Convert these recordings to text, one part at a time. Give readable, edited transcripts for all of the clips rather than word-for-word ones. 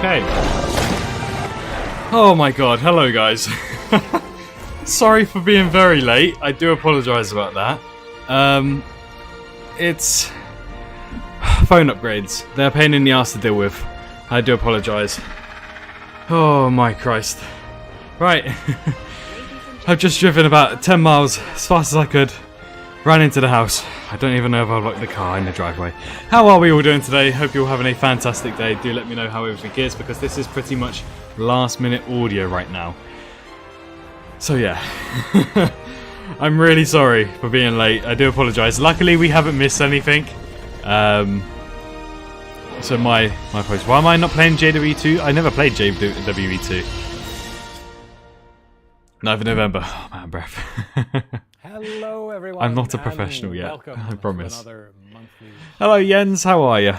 Okay. Oh my god, hello guys. Sorry for being very late. I do apologise about that. It's phone upgrades. They're a pain in the ass to deal with. I do apologise. Oh my Christ. Right. I've just driven about 10 miles as fast as I could. Ran into the house. I don't even know if I've locked the car in the driveway. How are we all doing today? Hope you're all having a fantastic day. Do let me know how everything is, because this is pretty much last minute audio right now. So yeah. I'm really sorry for being late. I do apologise. Luckily we haven't missed anything. So my apologies. Why am I not playing JW2? I never played JW2. 9th of November. Oh man, breath. Hello everyone. I'm not a professional yet, I promise. Another monthly Hello Jens, how are you?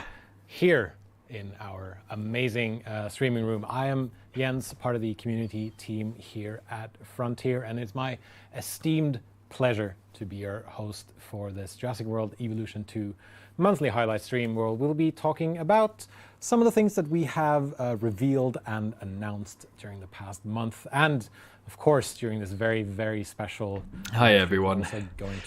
Here in our amazing streaming room. I am Jens, part of the community team here at Frontier, and it's my esteemed pleasure to be your host for this Jurassic World Evolution 2 monthly highlight stream, where we'll be talking about some of the things that we have revealed and announced during the past month, and of course during this very, very special... Hi everyone.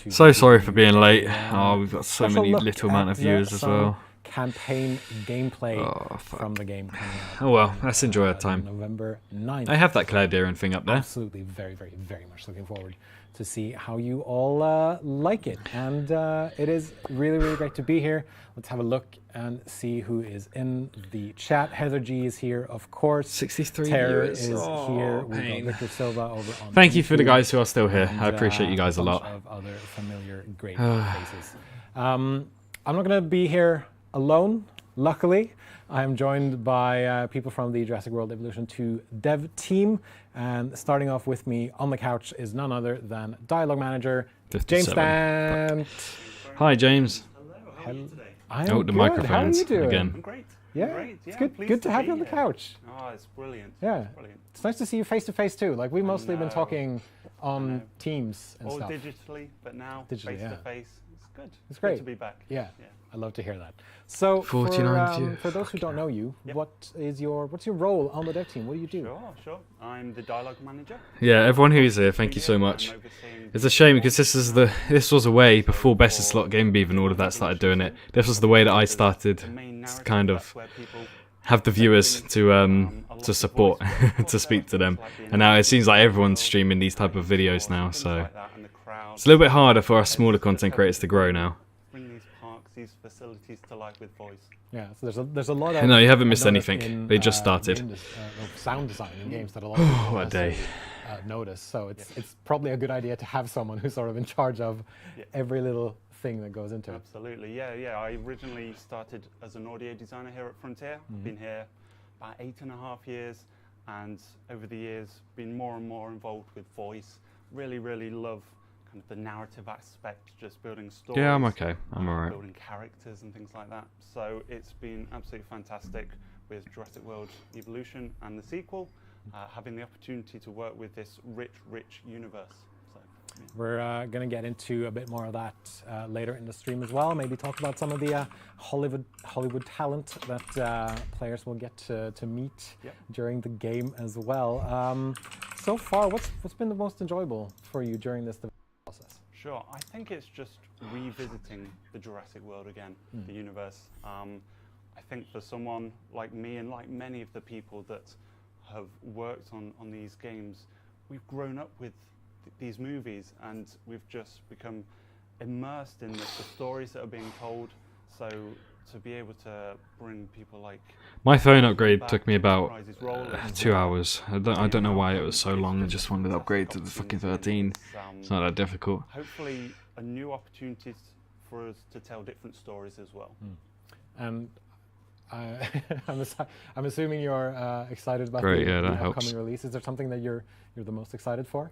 So sorry for being late. Oh, we've got so many little amount of viewers as well. Campaign gameplay from the game coming out. Oh well, let's enjoy our time. November 9th. I have that Claire Deering thing up there. Absolutely, very, very, very much looking forward to see how you all like it. And it is really, really great to be here. Let's have a look and see who is in the chat. Heather G is here, of course. 63 Terror viewers. is here. We've got Victor Silva over on Thank you for the YouTube, guys who are still here. and, I appreciate you guys a lot. Of other familiar, great faces. I'm not going to be here alone, luckily. I am joined by people from the Jurassic World Evolution 2 dev team. And starting off with me on the couch is none other than Dialogue Manager, 57. James Stant. Hi, James. Hello, how are you today? I am Oh, the good. microphones How are you doing? again. I'm great. Yeah, Great. it's good to have you on the couch. Oh, it's brilliant. Yeah, Brilliant. it's nice to see you face to face too. Like, we've mostly been know. talking on Teams and All stuff. digitally, but now Digitally, face yeah. to face. It's good. It's great Good to be back. Yeah, I love to hear that. So, 49 for those who don't know you, Yep. what's your role on the dev team? What do you do? Sure. I'm the dialogue manager. Yeah, everyone who's here, thank you so much. I'm overseeing It's a shame because this was a way before Best of Slot Game Beef and all of that started doing it. This was the way that I started the main to narrative. kind That's of where people have the viewers to support, to speak to them. And now it seems like everyone's streaming these type of videos now, so it's a little bit harder for us smaller content creators to grow now. Bring these parks, these facilities to life with voice. Yeah, so there's a lot of... No, you haven't missed I've noticed anything. in, They just started. sound design in games that a lot of people What a day. notice. So it's probably a good idea to have someone who's sort of in charge of every little thing that goes into it. Absolutely, yeah. I originally started as an audio designer here at Frontier. I've been here about 8.5 years, and over the years been more and more involved with voice. Really, really love kind of the narrative aspect, just building stories. Yeah, I'm okay. I'm alright. Building characters and things like that. So it's been absolutely fantastic with Jurassic World Evolution and the sequel, having the opportunity to work with this rich universe. So, yeah. We're going to get into a bit more of that later in the stream as well. Maybe talk about some of the Hollywood talent that players will get to meet during the game as well. So far, what's been the most enjoyable for you during this development process? Sure, I think it's just revisiting the Jurassic World again, the universe. I think for someone like me and like many of the people that have worked on these games, we've grown up with these movies and we've just become immersed in the stories that are being told. So to be able to bring people like... My phone upgrade took me about Prizes Roll 2 hours. I don't know why it was so long. I just wanted to upgrade to the fucking 13. It's not that difficult. Hopefully a new opportunity for us to tell different stories as well. And I'm assuming you're excited about Great, the yeah, that upcoming helps. release. Is there something that you're the most excited for?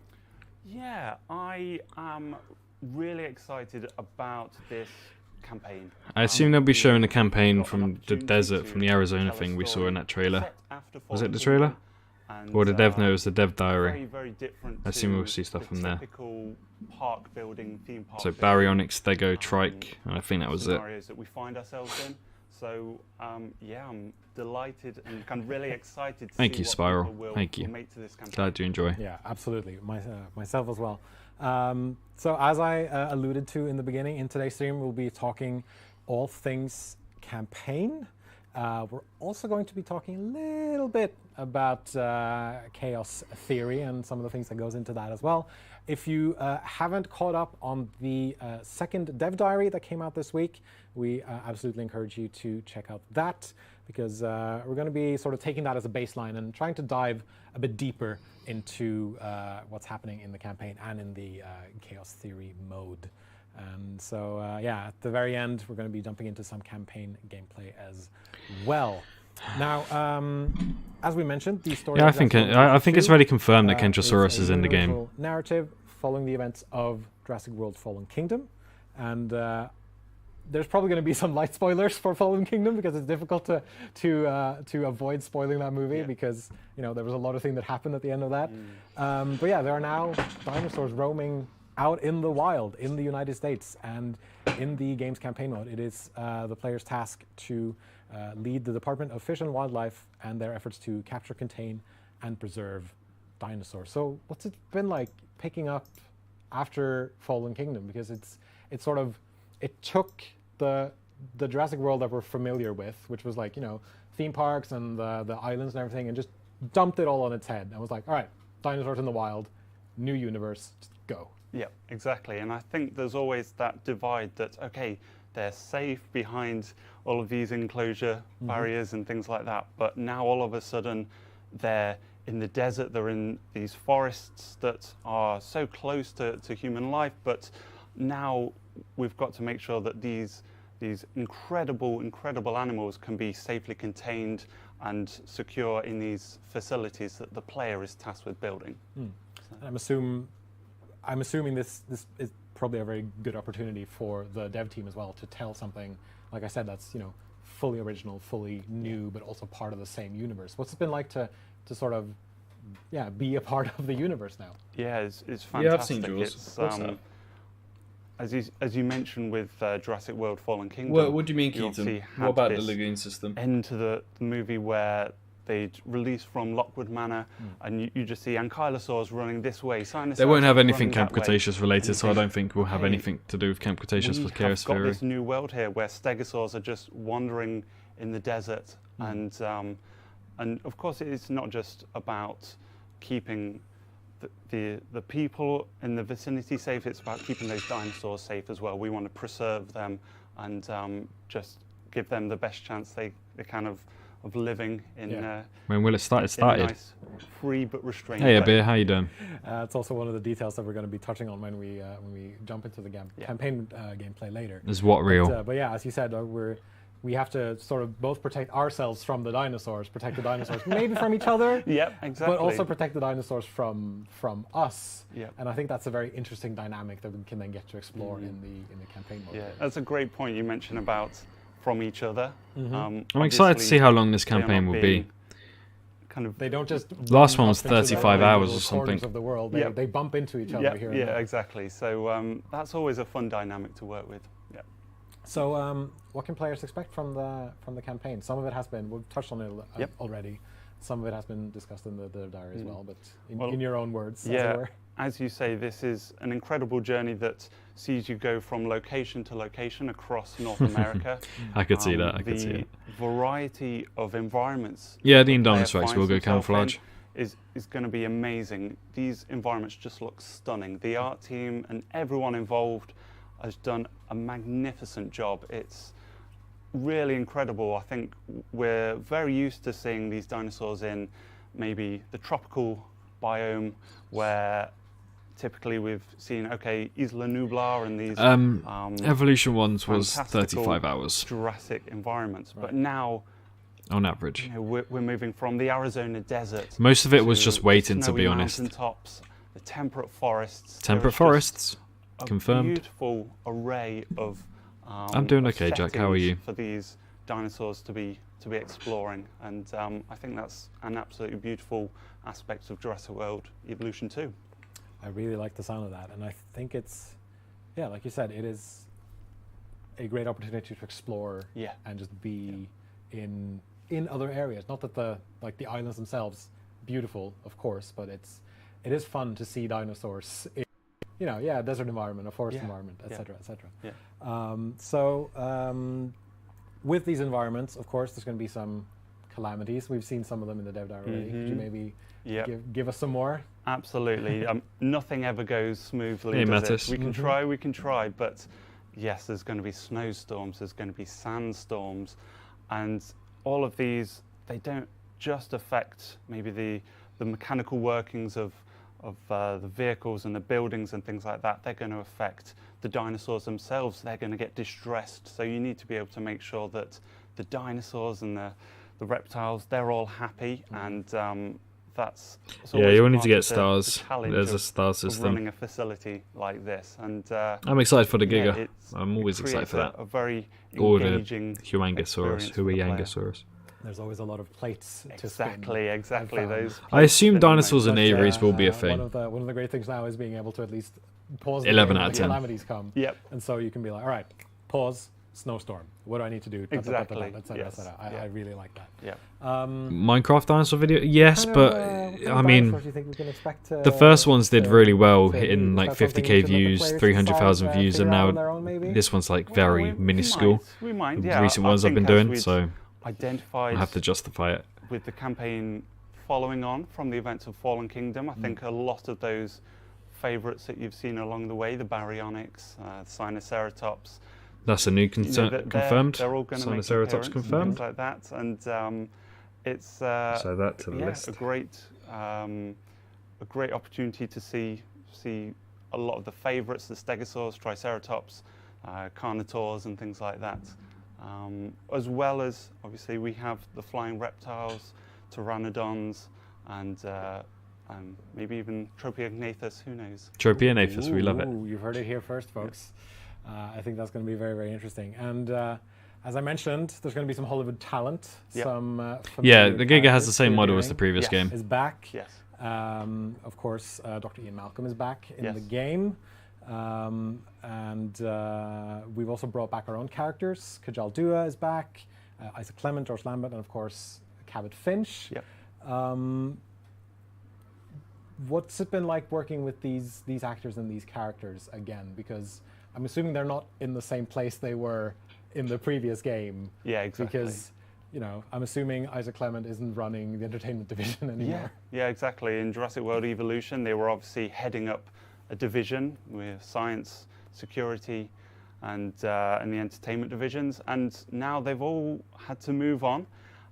Yeah, I am really excited about this campaign. I assume they'll be showing the campaign from the desert, from the Arizona thing we saw in that trailer. Was it the trailer? Or the dev? No, it was the dev diary. Very different. I assume we'll see stuff from there. Typical park building, theme park. So building, baryonyx, stego, trike, and I think that was it. scenarios that we find ourselves in. So yeah, I'm delighted and kind of really excited to Thank see you, what Spiral. people will, Thank you. will make to this campaign. Glad you enjoy. Yeah, absolutely. Myself as well. So as I alluded to in the beginning, in today's stream, we'll be talking all things campaign. We're also going to be talking a little bit about chaos theory and some of the things that goes into that as well. If you haven't caught up on the second dev diary that came out this week, we absolutely encourage you to check out that, because we're going to be sort of taking that as a baseline and trying to dive a bit deeper into what's happening in the campaign and in the chaos theory mode. And so, yeah, at the very end, we're going to be jumping into some campaign gameplay as well. Now, as we mentioned, the story. Yeah, of Jurassic World I think it's Evolution already confirmed that 2, Kentrosaurus is in the game. universal narrative following the events of Jurassic World Fallen Kingdom, and there's probably going to be some light spoilers for Fallen Kingdom, because it's difficult to avoid spoiling that movie, because there was a lot of things that happened at the end of that. But yeah, there are now dinosaurs roaming out in the wild in the United States, and in the game's campaign mode, it is the player's task to lead the Department of Fish and Wildlife and their efforts to capture, contain, and preserve dinosaurs. So what's it been like picking up after Fallen Kingdom? Because it took the Jurassic World that we're familiar with, which was like, theme parks and the islands and everything, and just dumped it all on its head and was like, all right, dinosaurs in the wild, new universe, just go. Yeah, exactly. And I think there's always that divide that, okay, they're safe behind all of these enclosure barriers and things like that, but now all of a sudden they're in the desert, they're in these forests that are so close to human life, but now we've got to make sure that these incredible animals can be safely contained and secure in these facilities that the player is tasked with building. So. I'm assuming this is probably a very good opportunity for the dev team as well to tell something, like I said, that's fully original, fully new, but also part of the same universe. What's it been like to sort of be a part of the universe now? Yeah, it's fantastic. Yeah, I've seen Jaws. It's, as you mentioned with Jurassic World Fallen Kingdom. What do you mean, you Keaton? obviously What had about the this lagoon system? end to the movie where they'd release from Lockwood Manor, and you just see ankylosaurs running this way. They won't have anything running Camp that way. Cretaceous related, And so I you don't think, think we'll have okay, anything to do with Camp Cretaceous we for chaos have got theory. this new world here where stegosaurs are just wandering in the desert, and of course it's not just about keeping the people in the vicinity safe, it's about keeping those dinosaurs safe as well. We want to preserve them and just give them the best chance they can of living in When will it start? It in a started. nice, free but restrained Hey, way. Abir, how you doing? It's also one of the details that we're going to be touching on when we jump into the campaign gameplay later. Is what real? But yeah, as you said, we have to sort of both protect ourselves from the dinosaurs, protect the dinosaurs maybe from each other, Yep, exactly. but also protect the dinosaurs from us. Yep. And I think that's a very interesting dynamic that we can then get to explore in the campaign mode. Yeah, that's a great point you mentioned about from each other. I'm excited to see how long this campaign will be. Kind of They don't just Last one was bump into 35 their hours or little something. corners of the world. They bump into each other here and there. exactly. So that's always a fun dynamic to work with. Yeah. So what can players expect from the campaign? Some of it has been, we've touched on it already. Some of it has been discussed in the diary as well, but in your own words, as it were. As you say, this is an incredible journey that sees you go from location to location across North America. I could see that. I could see The it. variety of environments. Yeah, the the player Dinosaur finds will go himself in camouflage. Is going to be amazing. These environments just look stunning. The art team and everyone involved has done a magnificent job. It's really incredible. I think we're very used to seeing these dinosaurs in maybe the tropical biome, where typically we've seen, okay, Isla Nublar and these Evolution ones was fantastical 35 hours Jurassic environments. But now on average. we're moving from the Arizona desert. Most of it was to just the waiting, to snowy be honest. mountaintops, the temperate forests. Temperate There is just forests, a confirmed. beautiful array of I'm doing of okay, Jack. How are settings you? for these dinosaurs to be exploring, and I think that's an absolutely beautiful aspect of Jurassic World Evolution 2. I really like the sound of that, and I think it's, like you said, it is a great opportunity to explore Yeah. and just be in other areas. Not that the islands themselves beautiful, of course, but it is fun to see dinosaurs in, desert environment, a forest environment, etc., etc. With these environments, of course, there's going to be some calamities. We've seen some of them in the dev diary already. Could you maybe give us some more? Absolutely. Nothing ever goes smoothly. Hey, does Mattis. it? We can try, but yes, there's going to be snowstorms, there's going to be sandstorms, and all of these, they don't just affect maybe the mechanical workings of the vehicles and the buildings and things like that. They're going to affect the dinosaurs themselves. They're going to get distressed. So you need to be able to make sure that the dinosaurs and the reptiles, they're all happy, and that's you will need to get the stars. challenge There's a of star system. running a facility like this, and I'm excited for the Giga. it's- I'm always it excited for creates that. a very Or the engaging Huangosaurus, experience for the player. Huangosaurus. There's always a lot of plates to spin. Exactly. I've found. Those. I assume plates dinosaurs and spinning aviaries will be a One thing. of the great things now is being able to at least pause the 11 game out when of 10. calamities come. Yep. And so you can be like, all right, pause, snowstorm. What do I need to do? Exactly. Et cetera, et cetera. I really like that. Yeah. Minecraft dinosaur video? Yes, Kind of, but what kind I of mean, dinosaurs do you think we can expect the first ones did really well, to hitting use? like Is that something 50k we should let the views, players 300,000 decide, views, and figure out now on their own, maybe? this one's like very minuscule. We might. The Yeah. recent I ones I've think been as doing, we'd so identified I have to justify it. with the campaign following on from the events of Fallen Kingdom. I think a lot of those favourites that you've seen along the way, the Baryonyx, Sinoceratops, That's a new confirmed. They're all going to make Sinoceratops appearance and confirmed. things like that, and it's So that to the list. a great opportunity to see a lot of the favourites, the Stegosaurs, Triceratops, Carnotaurs, and things like that. As well as obviously we have the flying reptiles, pteranodons, and maybe even Tropiognathus. Who knows? Tropiognathus, we love it. Ooh, you've heard it here first, folks. I think that's going to be very, very interesting. And as I mentioned, there's going to be some Hollywood talent. Yep. Some Yeah, familiar the Giga has characters the same model as the debuting. previous Yes. game. Is back. Yes. Of course, Dr. Ian Malcolm is back in Yes. the game. And we've also brought back our own characters. Kajal Dua is back, Isaac Clement, George Lambert, and of course, Cabot Finch. Yep. What's it been like working with these actors and these characters again? Because I'm assuming they're not in the same place they were in the previous game. Yeah, exactly. Because, I'm assuming Isaac Clement isn't running the entertainment division anymore. Yeah, exactly. In Jurassic World Evolution, they were obviously heading up a division with science, security, and the entertainment divisions. And now they've all had to move on.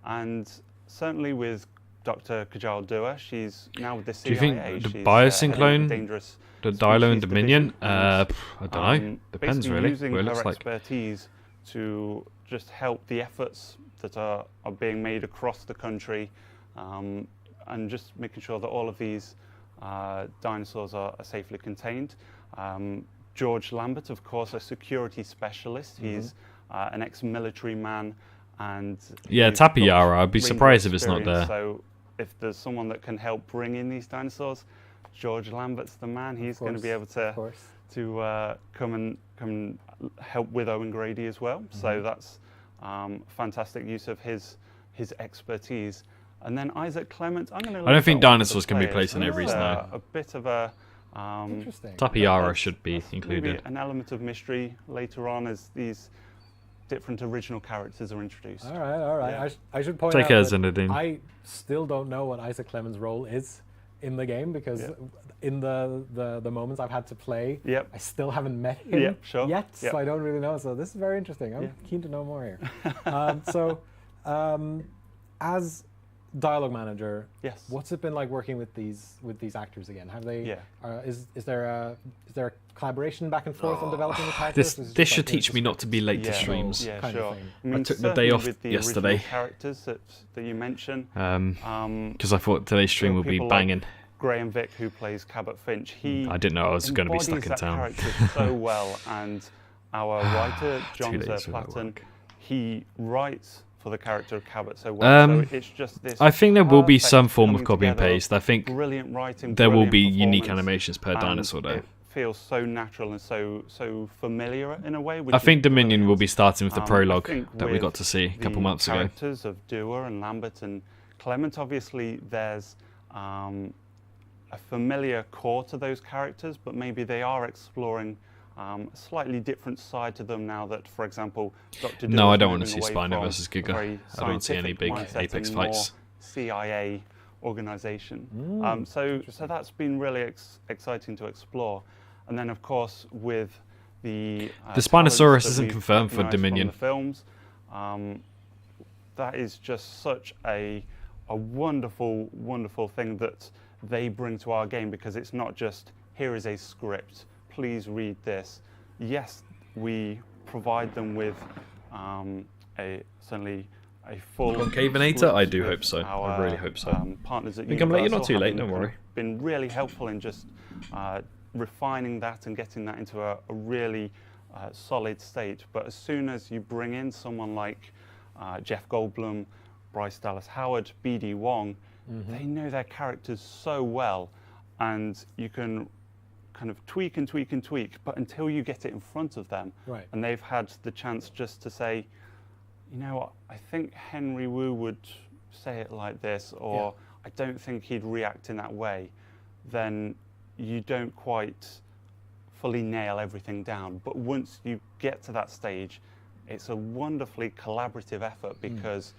And certainly with Dr. Kajal Dua, she's now with the CIA. Do you think the She's, Biosynclone, dangerous the Dilo and species Dominion? division, and, I don't know. Depends basically really. using What it her looks like. expertise to just help the efforts that are being made across the country, and just making sure that all of these dinosaurs are safely contained. George Lambert, of course, a security specialist. He's an ex-military man, and Yeah, he's got Tapiyara. I'd be range of surprised if it's not experience. there. So if there's someone that can help bring in these dinosaurs, George Lambert's the man. He's going to be able Of course. to come and help with Owen Grady as well. So that's fantastic use of his expertise. And then Isaac Clement, I'm going to. I don't think dinosaurs can be placed in every snow. A bit of a Interesting. Tapiyara should be that's included. maybe an element of mystery later on as these different original characters are introduced. All right. Yeah. I should point Take out care, that Zinedine. I still don't know what Isaac Clement's role is in the game because in the moments I've had to play, Yep. I still haven't met him Yep, sure. yet, Yep. so I don't really know. So this is very interesting. I'm keen to know more here. As dialogue manager, Yes. what's it been like working with these actors again? Have they? Yeah. Is there a collaboration back and forth on developing the characters? Or is it This just should like teach me not to be late to Yeah. streams. Yeah, kind of sure. thing? I mean, took the day certainly off with the yesterday. original characters that you mentioned. Because I thought today's stream would be people like banging. Graham Vick, who plays Cabot Finch, he I didn't know I was going to be stuck embodies in that town. character so well, and our writer John 2 days without Zerplatten, work. he writes for the character of Cabot so well. So it's just this. I think there will be perfect some form of coming copy and together of paste. I think brilliant writing. there will be brilliant unique performance, animations per and dinosaur though. it feels so natural and so familiar in a way. I think Dominion will be starting with the I prologue think that we with got to see a couple the months ago. characters of Dua and Lambert and Clement, obviously there's a familiar core to those characters, but maybe they are exploring a slightly different side to them now that, for example, Dr. No, Dua I is don't want to moving see away Spino from versus a Giga. very I don't see any scientific big mindset Apex and more fights. CIA organization. So that's been really exciting to explore. And then, of course, with the Spinosaurus talents that isn't we've confirmed for recognized from Dominion. the films, that is just such a wonderful, wonderful thing that they bring to our game, because it's not just, here is a script, please read this. Yes, we provide them with certainly a full Concavenator? script I do with hope so. I really hope so. Partners at I think I'm late. You're not Universal too late, having don't kind of worry. been really helpful in just refining that and getting that into a really solid state. But as soon as you bring in someone like Jeff Goldblum, Bryce Dallas Howard, BD Wong, they know their characters so well, and you can kind of tweak and tweak and tweak, but until you get it in front of them, Right. and they've had the chance just to say, you know what, I think Henry Wu would say it like this, or I don't think he'd react in that way, then you don't quite fully nail everything down. But once you get to that stage, it's a wonderfully collaborative effort, because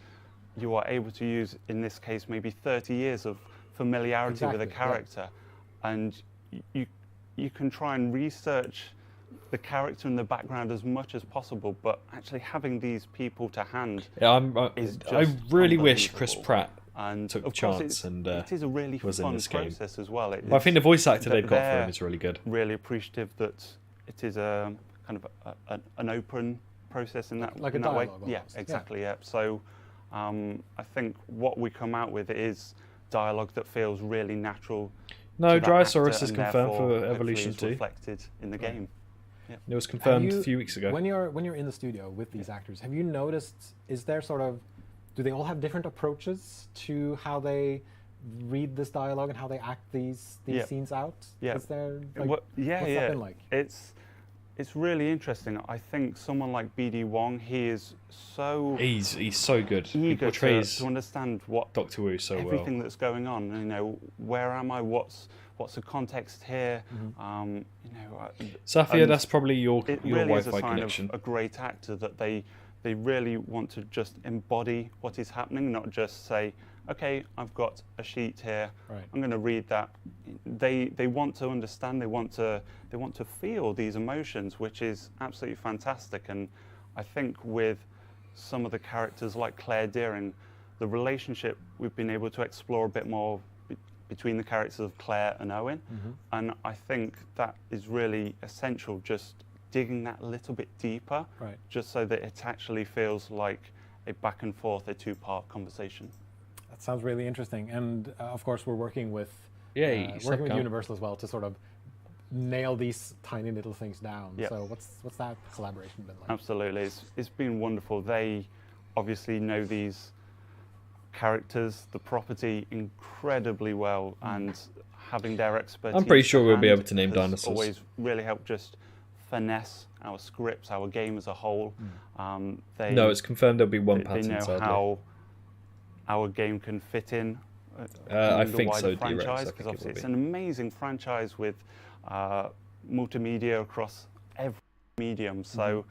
you are able to use, in this case, maybe 30 years of familiarity with a character, and you can try and research the character and the background as much as possible, but actually having these people to hand is just I really wish Chris unbelievable. Pratt And took of the course chance and it is a really was in fun this game. process as well. But I think the voice actor they've got for him is really good. Really appreciative that it is a kind of an open process in that, Like in a that way. dialogue Yeah, almost. exactly. Yeah. So I think what we come out with is dialogue that feels really natural. No, to that Dinosaurus actor, is and confirmed therefore for hopefully Evolution is 2. reflected in the game. It was confirmed Have you- a few weeks ago. When you're in the studio with these actors, have you noticed, is there sort of, do they all have different approaches to how they read this dialogue and how they act these Yeah. scenes out? Yeah. Is there, like, What's that been like? It's really interesting. I think someone like BD Wong, he is so He's so good. He eager portrays to understand what Doctor Wu so well. everything that's going on. You know, where am I? What's the context here? You know, Safia, and that's probably your it really is a Wi-Fi sign connection. of a great actor that they really want to just embody what is happening, not just say, okay, I've got a sheet here. Right. I'm going to read that. They want to understand. They want to feel these emotions, which is absolutely fantastic. And I think with some of the characters like Claire Dearing, the relationship we've been able to explore a bit more between the characters of Claire and Owen. And I think that is really essential, just digging that little bit deeper, Right. just so that it actually feels like a back and forth, a two-part conversation. That sounds really interesting. And of course, we're working with Subcom. Universal as well to sort of nail these tiny little things down. Yeah. So what's that collaboration been like? Absolutely, it's been wonderful. They obviously know these characters, the property incredibly well, and having their expertise. I'm pretty sure to we'll be hand able to name has dinosaurs. Always really helped just finesse our scripts, our game as a whole. No, it's confirmed there'll be one they pattern, know sadly. how our game can fit in. I the think wider so, D-Rex, I franchise, think because it obviously will it's be. an amazing franchise with multimedia across every medium. So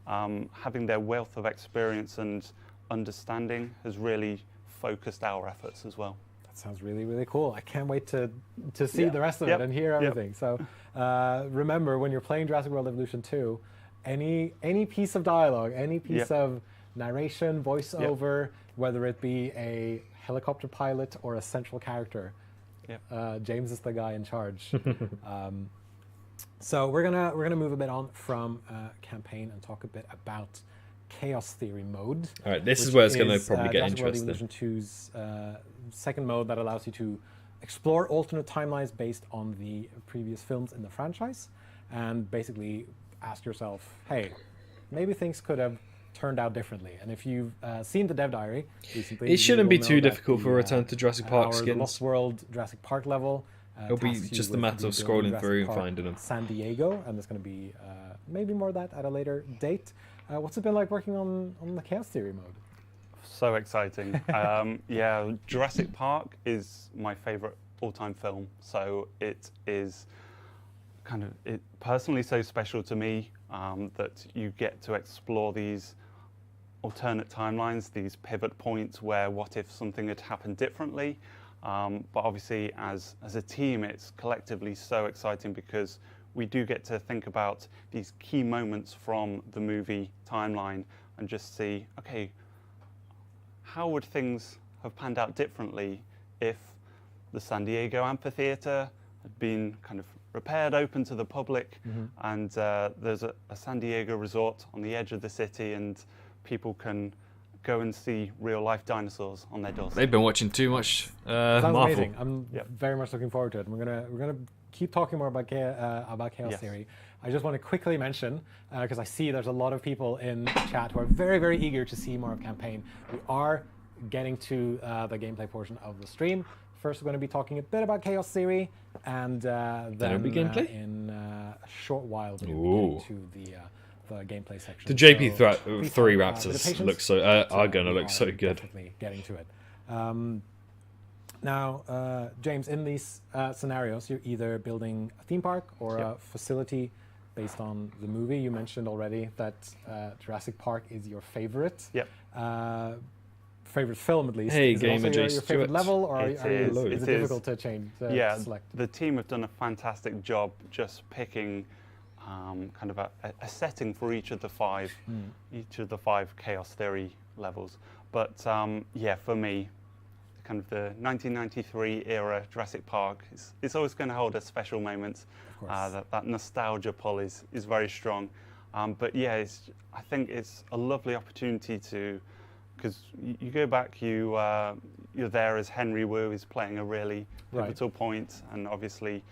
having their wealth of experience and understanding has really focused our efforts as well. That sounds really, really cool. I can't wait to see Yeah. the rest of Yep. it and hear Yep. everything. So remember, when you're playing Jurassic World Evolution 2, any piece of dialogue, any piece Yep. of narration, voiceover, whether it be a helicopter pilot or a central character, James is the guy in charge. So we're gonna move a bit on from campaign and talk a bit about Chaos Theory mode. All right, this is which where it's going to probably get Jurassic World interesting. Evolution 2's second mode that allows you to explore alternate timelines based on the previous films in the franchise, and basically ask yourself, hey, maybe things could have turned out differently. And if you've seen the Dev Diary recently, It shouldn't you be will too know that difficult for Return to Jurassic Park our skins. Lost World Jurassic Park level It'll be tasks you just a with matter of rebuilding scrolling Jurassic through and Park finding them. San Diego, and there's going to be maybe more of that at a later date. What's it been like working on the Chaos Theory mode? So exciting. Yeah, Jurassic Park is my favorite all-time film. So it is personally so special to me that you get to explore these alternate timelines, these pivot points where what if something had happened differently. But obviously as a team, it's collectively so exciting because we do get to think about these key moments from the movie timeline and just see, okay, how would things have panned out differently if the San Diego amphitheater had been kind of repaired, open to the public, and there's a San Diego resort on the edge of the city, and people can go and see real-life dinosaurs on their doorstep. They've been watching too much Sounds Marvel. amazing. I'm very much looking forward to it. We're gonna keep talking more about Chaos Yes. Theory. I just want to quickly mention, because I see there's a lot of people in chat who are very, very eager to see more of campaign. We are getting to the gameplay portion of the stream. First, we're going to be talking a bit about Chaos Theory, and then it'll be gameplay? in a short while we're Ooh. getting to the gameplay section. The JP So please three have a bit of Raptors patience. look so are going to We look so are good. Definitely getting to it. Now, James, in these scenarios, you're either building a theme park or a facility based on the movie. You mentioned already that Jurassic Park is your favorite. Yep. Favorite film, at least. Hey, is it also Gamer your J. favorite Stewart. level, or It is is, it it is. difficult to change? Yeah, To select? the team have done a fantastic job just picking kind of a setting for each of the five Chaos Theory levels. But yeah, for me, kind of the 1993 era Jurassic Park is always going to hold a special moment. Of course. That nostalgia pull is very strong. But yeah, I think it's a lovely opportunity to, because you go back, you're there as Henry Wu is playing a really pivotal point, and obviously,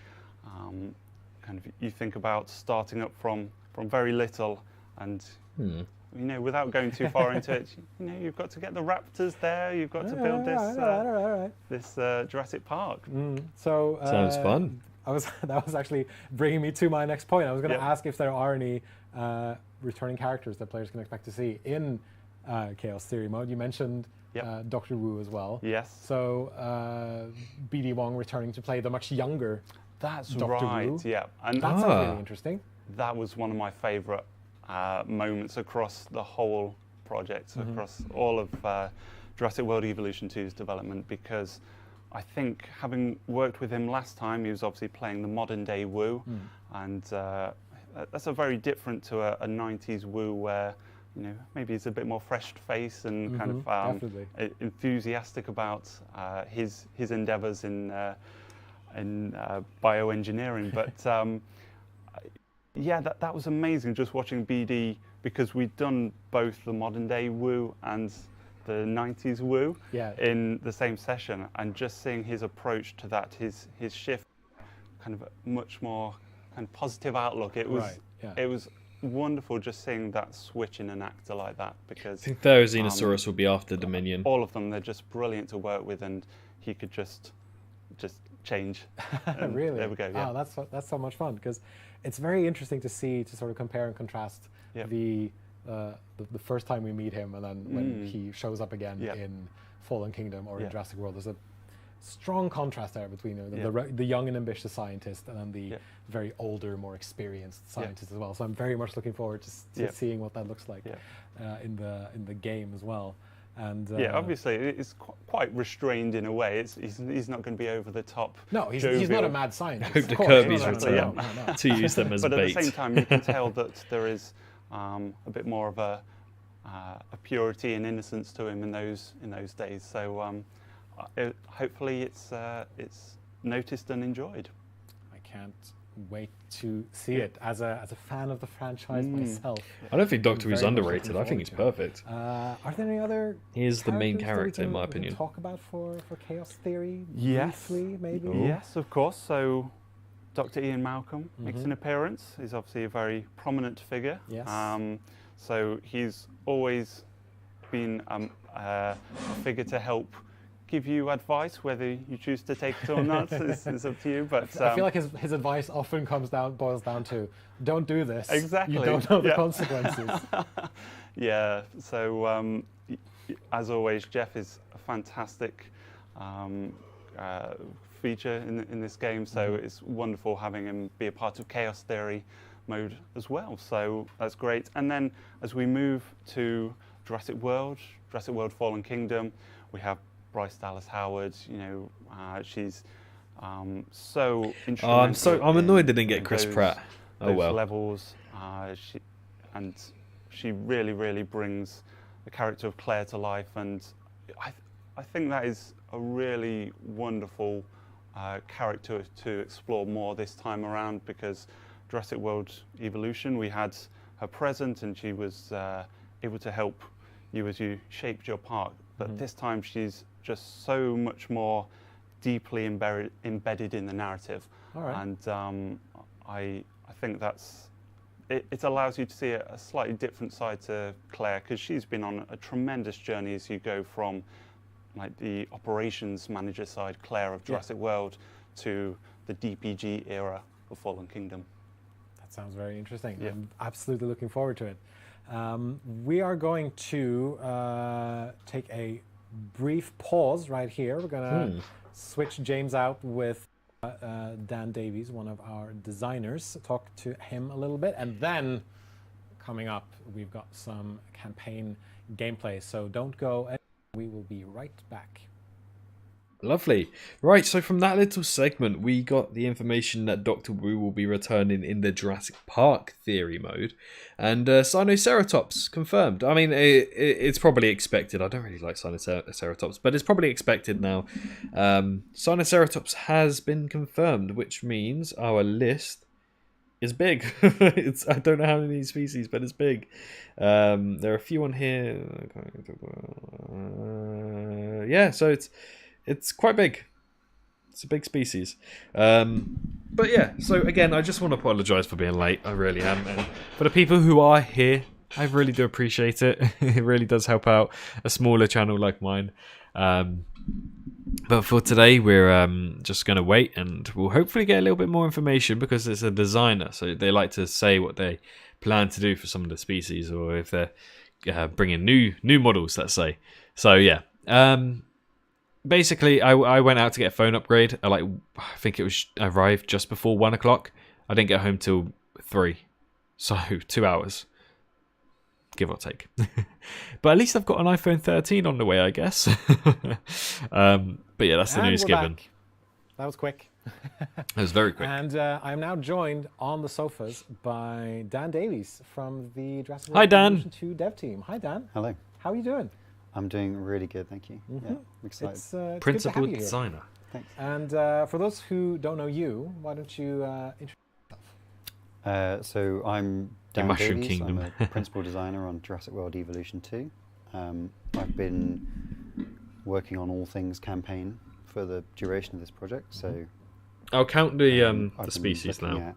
kind of you think about starting up from very little, and you know, without going too far into it, you know, you've got to get the raptors there, you've got to build this Jurassic Park. So Sounds fun. That was actually bringing me to my next point. I was going to Yep. ask if there are any returning characters that players can expect to see in Chaos Theory mode. You mentioned Yep. Dr. Wu as well. Yes. So BD Wong returning to play the much younger That's Dr. right, Wu. yeah. And That sounds really interesting. that was one of my favourite moments across the whole project, across all of Jurassic World Evolution 2's development, because I think having worked with him last time, he was obviously playing the modern day Wu, and that's a very different to a 90s Wu where, you know, maybe he's a bit more fresh face and kind of definitely. enthusiastic about his endeavours in bioengineering. But yeah, that was amazing just watching BD, because we'd done both the modern day Wu and the 90s Wu in the same session, and just seeing his approach to that, his shift, kind of a much more kind of positive outlook. It was it was wonderful just seeing that switch in an actor like that, because I think Therizinosaurus will be after Dominion. all of them, they're just brilliant to work with, and he could just change. And Really? there we go. Yeah. Oh, that's so much fun, because it's very interesting to see, to sort of compare and contrast the first time we meet him and then when he shows up again in Fallen Kingdom or in Jurassic World. There's a strong contrast there between the young and ambitious scientist and then the very older, more experienced scientist as well. So I'm very much looking forward to seeing what that looks like in the game as well. And yeah, obviously it's quite restrained in a way. He's not going to be over the top. No, he's not a mad scientist. Hope the of course. Kirby's No. return to use them as But bait. at the same time, you can tell that there is a bit more of a purity and innocence to him in those days. So hopefully it's noticed and enjoyed. I can't wait to see it as a fan of the franchise myself. I don't think Doctor Who's Very much underrated. looking I think he's forward perfect. Are there any other? He is the main characters that character, in my we can opinion. talk about for Chaos Theory. Yes. Briefly, maybe. Yes, of course. So Dr. Ian Malcolm makes an appearance. He's obviously a very prominent figure. Yes. So he's always been a figure to help give you advice. Whether you choose to take it or not is up to you. But I feel like his advice often boils down to, don't do this. Exactly. You don't know the Yeah. consequences. Yeah. So as always, Jeff is a fantastic feature in this game. So it's wonderful having him be a part of Chaos Theory mode as well. So that's great. And then as we move to Jurassic World Fallen Kingdom, we have Bryce Dallas Howard. You know, she's so instrumental. I'm annoyed they didn't get in Chris those- Pratt. Oh those well. levels. She really brings the character of Claire to life, and I think that is a really wonderful character to explore more this time around, because Jurassic World Evolution, we had her present and she was able to help you as you shaped your park. But this time she's just so much more deeply embedded in the narrative. All right. And I think it allows you to see a slightly different side to Claire, because she's been on a tremendous journey as you go from like the operations manager side, Claire of Jurassic World, to the DPG era of Fallen Kingdom. That sounds very interesting. Yeah. I'm absolutely looking forward to it. We are going to take a brief pause right here. We're going to switch James out with Dan Davies, one of our designers, talk to him a little bit, and then coming up we've got some campaign gameplay, so don't go. We will be right back. Lovely. Right, so from that little segment, we got the information that Dr. Wu will be returning in the Jurassic Park theory mode. And Sinoceratops confirmed. I mean, it's probably expected. I don't really like Sinoceratops, but it's probably expected now. Sinoceratops has been confirmed, which means our list is big. I don't know how many species, but it's big. There are a few on here. Yeah, so it's quite big. It's a big species. But yeah, so again, I just want to apologise for being late. I really am. And for the people who are here, I really do appreciate it. It really does help out a smaller channel like mine. But for today, we're just going to wait, and we'll hopefully get a little bit more information, because it's a designer, so they like to say what they plan to do for some of the species, or if they're bringing new models, let's say. So yeah. Basically, I went out to get a phone upgrade. I think I arrived just before 1 o'clock. I didn't get home till 3, so 2 hours, give or take. But at least I've got an iPhone 13 on the way, I guess. But yeah, that's the news given. Back. That was quick. It was very quick. And I'm now joined on the sofas by Dan Davies from the Jurassic Hi, World Dan. Evolution 2 dev team. Hi, Dan. Hello. How are you doing? I'm doing really good, thank you. Yeah, I'm excited. It's good to have Principal you here. designer. Thanks. And for those who don't know you, why don't you introduce yourself? So I'm The Dan Mushroom Davies. Kingdom. I'm a principal designer on Jurassic World Evolution 2. I've been working on all things campaign for the duration of this project. So I'll count I've the been species looking now. at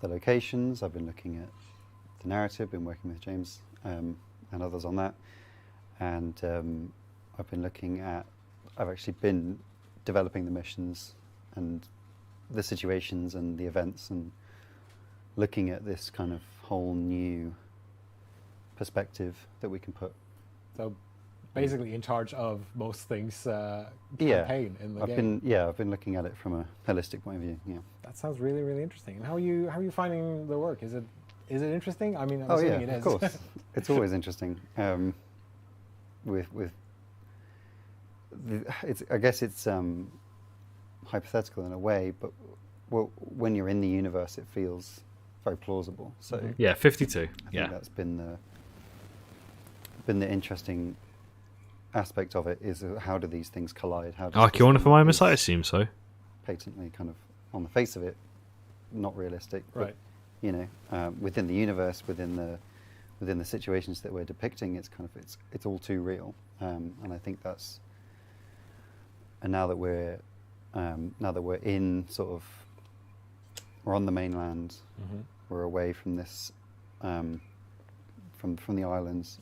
the locations. I've been looking at the narrative. Been working with James and others on that. And I've been looking at, I've actually been developing the missions and the situations and the events, and looking at this kind of whole new perspective that we can put. So basically in charge of most things Yeah, campaign in the game. I've been looking at it from a holistic point of view. Yeah. That sounds really, really interesting. And how are you finding the work? Is it interesting? I mean, I'm Oh assuming yeah, it is. of course. It's always interesting. I guess it's hypothetical in a way, but when you're in the universe, it feels very plausible. So Yeah, 52. I think Yeah. that's been the interesting aspect of it, is how do these things collide? How does Archaeonophomimus, I this assume so. patently kind of on the face of it not realistic, Right. but within the universe, within the situations that we're depicting, it's all too real, and I think that's. And now that we're in we're on the mainland, we're away from this, from the islands.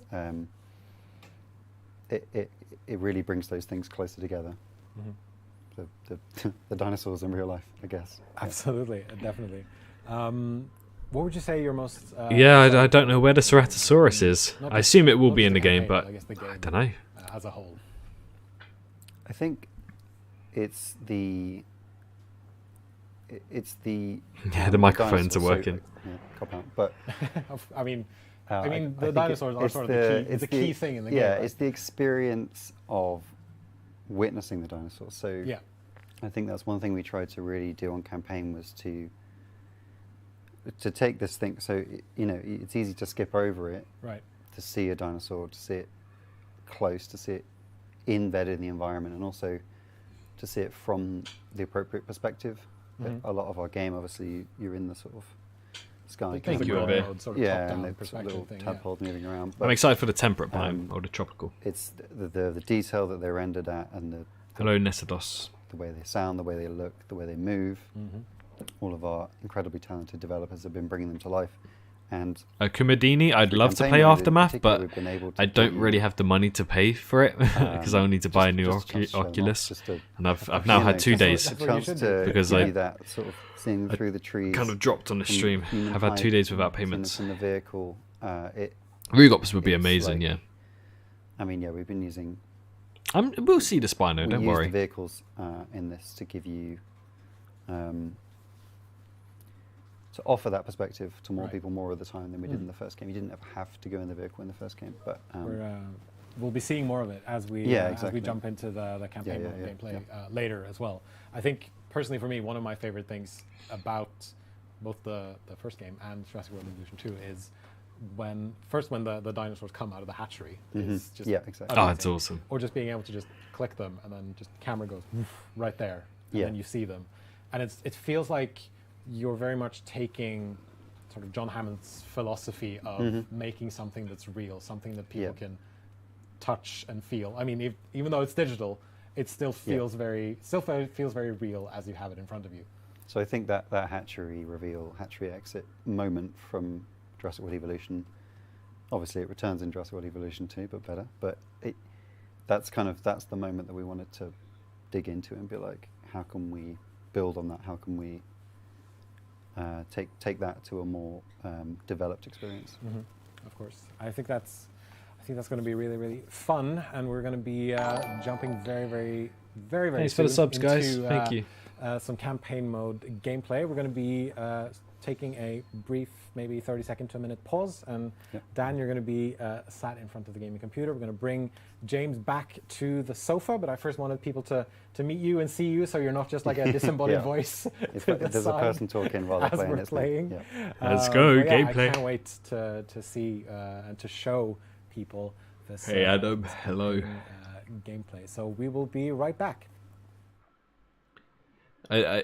it really brings those things closer together. The dinosaurs in real life, I guess. Absolutely, definitely. What would you say your most? I don't know where the Ceratosaurus is. Not I just- assume it will not be just in the game, campaign, but I guess the game, I don't know. as a whole. I think it's the Yeah, the microphones are dinosaurs, working. yeah, cop out. But I mean, I the think dinosaurs are it's sort of the key. It's a key thing in the game. Yeah, Right? it's the experience of witnessing the dinosaurs. So Yeah. I think that's one thing we tried to really do on campaign was to take this thing. So it's easy to skip over it. Right. To see a dinosaur, to see it close, to see it embedded in the environment, and also to see it from the appropriate perspective. A lot of our game, obviously, you're in the sort of sky. Thank The you, ground Abe. mode, sort of Yeah, top-down and the perspective little thing. tadpoles moving around. I'm excited for the temperate biome, um, or the tropical. It's the detail that they're rendered at, and Hello, Nesidos. the way they sound, the way they look, the way they move. Mhm. All of our incredibly talented developers have been bringing them to life. And Comedini, I'd through love to campaign play mode in Aftermath, particular, but we've been able to I don't do, really have the money to pay for it because I will need to buy a new just to show them off, Oculus, just to, and I've now had 2 days. That's a what you chance should to Because give I- you that sort of seeing through the trees. Kind of dropped on the from stream. human I've had 2 height, days without seeing it payments. From the vehicle, Rugops would be it's amazing, like- yeah. I mean, yeah, we've been using. We'll see the Spino, We don't use worry. the vehicles in this to give you, to offer that perspective to more Right. people more of the time than we did in the first game. You didn't ever have to go in the vehicle in the first game, but We'll be seeing more of it as we Yeah, as we exactly. jump into the campaign Yeah, mode yeah, gameplay later as well. I think personally for me, one of my favorite things about both the first game and Jurassic World Evolution 2 is when the dinosaurs come out of the hatchery. Is just yeah, exactly. Oh, amazing. it's awesome. Or just being able to just click them and then just camera goes right there and Yeah. then you see them. And it feels like you're very much taking sort of John Hammond's philosophy of making something that's real, something that people Yeah. can touch and feel. I mean, even though it's digital, it still feels very real as you have it in front of you. So I think that hatchery reveal, hatchery exit moment from Jurassic World Evolution, obviously it returns in Jurassic World Evolution 2, but better. But that's the moment that we wanted to dig into and be like, how can we build on that? How can we take that to a more developed experience? Of course, I think that's going to be really, really fun, and we're going to be jumping very, very, very, very Thanks for the soon subs, guys. into, Thank you. Some campaign mode gameplay. We're going to be taking a brief, maybe 30-second to a minute pause, and Dan, you're going to be sat in front of the gaming computer. We're going to bring James back to the sofa, but I first wanted people to meet you and see you, so you're not just like a disembodied Yeah. voice. If to the there's a side person talking while they're as playing, we're it's me. playing. Yeah. Let's go, but yeah, gameplay. I can't wait to see and to show people this. Hey, Adam. this Hello. gameplay. So we will be right back.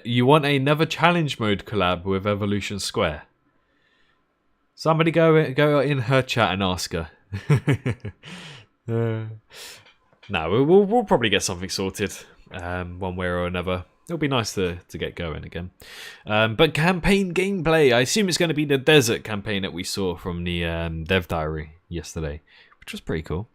You want another challenge mode collab with Evolution Square? Somebody go in her chat and ask her. No, we'll probably get something sorted one way or another. It'll be nice to get going again. But campaign gameplay, I assume it's going to be the desert campaign that we saw from the dev diary yesterday, which was pretty cool.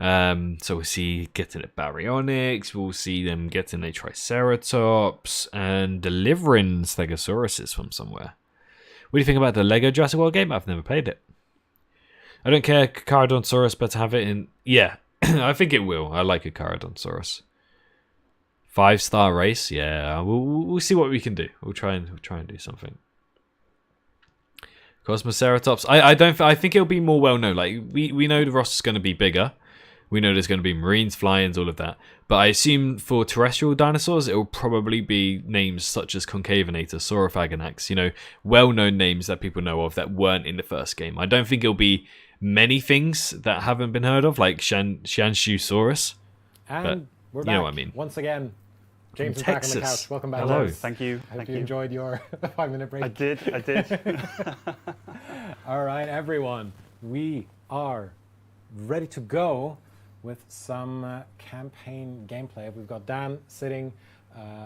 So we'll see getting a baryonyx, we'll see them getting a triceratops and delivering stegosauruses from somewhere. What do you think about the Lego Jurassic World game? I've never played it. I don't care, Caradonsaurus, but to have it in... Yeah, I think it will. I like a Caradonsaurus. 5-star race, yeah. We'll see what we can do. We'll try and do something. Cosmoceratops. I think it'll be more well known. Like we know the roster's going to be bigger. We know there's going to be marines, fly-ins, all of that. But I assume for terrestrial dinosaurs, it will probably be names such as Concavenator, Saurophaganax. Well-known names that people know of that weren't in the first game. I don't think it'll be many things that haven't been heard of, like Shanshusaurus. And we're you back know what I mean. once again. James is From back on the Texas. couch. Welcome back. Hello. James. Thank you. I hope Thank you you. enjoyed your 5-minute break. I did. All right, everyone. We are ready to go with some campaign gameplay. We've got Dan sitting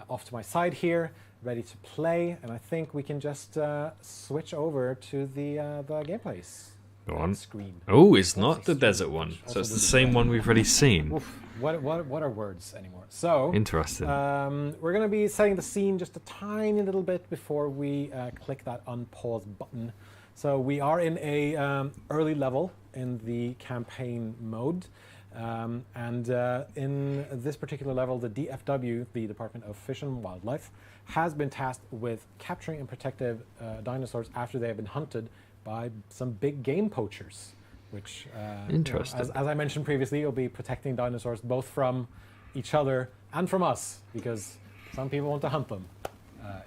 off to my side here, ready to play, and I think we can just switch over to the gameplays. Go on. screen. Oh, it's What's not a the screen? desert one. Which So it's also the doesn't same work. one we've already seen. Oof. What are words anymore? So Interesting. we're going to be setting the scene just a tiny little bit before we click that unpause button. So we are in a early level in the campaign mode. And in this particular level, the DFW, the Department of Fish and Wildlife, has been tasked with capturing and protecting dinosaurs after they have been hunted by some big game poachers, which, Interesting. as I mentioned previously, you'll be protecting dinosaurs both from each other and from us, because some people want to hunt them,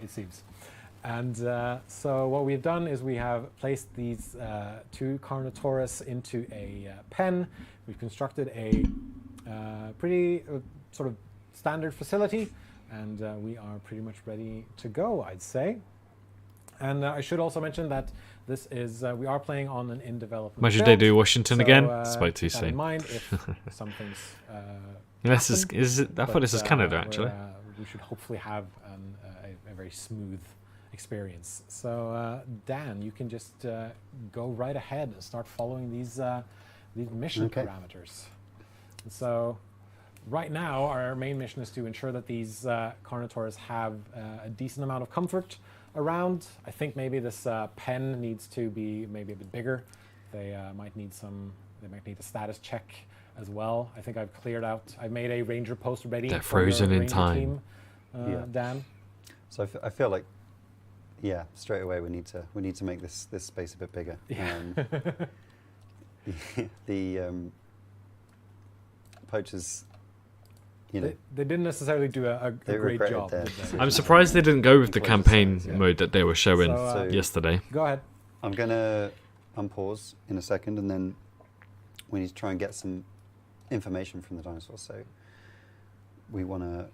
it seems. And so what we've done is we have placed these two Carnotaurus into a pen. We've constructed a pretty sort of standard facility, and we are pretty much ready to go, I'd say. And I should also mention that this is, we are playing on an in-development Why should build, they do Washington so, again? Spoke too keep that in soon. mind if something's This is, happen, is it, I thought this was but, Canada, we're, actually. we should hopefully have a very smooth experience. So Dan, you can just go right ahead and start following these mission parameters. And so right now our main mission is to ensure that these Carnotaurs have a decent amount of comfort around. I think maybe this pen needs to be maybe a bit bigger. They might need a status check as well. I think I've cleared out, I've made a ranger post ready. They're for your frozen in ranger time. team, Dan. So I feel like, yeah, straight away we need to make this space a bit bigger. Yeah. The poachers, you know, They didn't necessarily do a They great regretted job. their did they? decision. I'm surprised they didn't go with the Employee campaign size, yeah. mode that they were showing So, yesterday. Go ahead. I'm gonna unpause in a second, and then we need to try and get some information from the dinosaurs. So we want to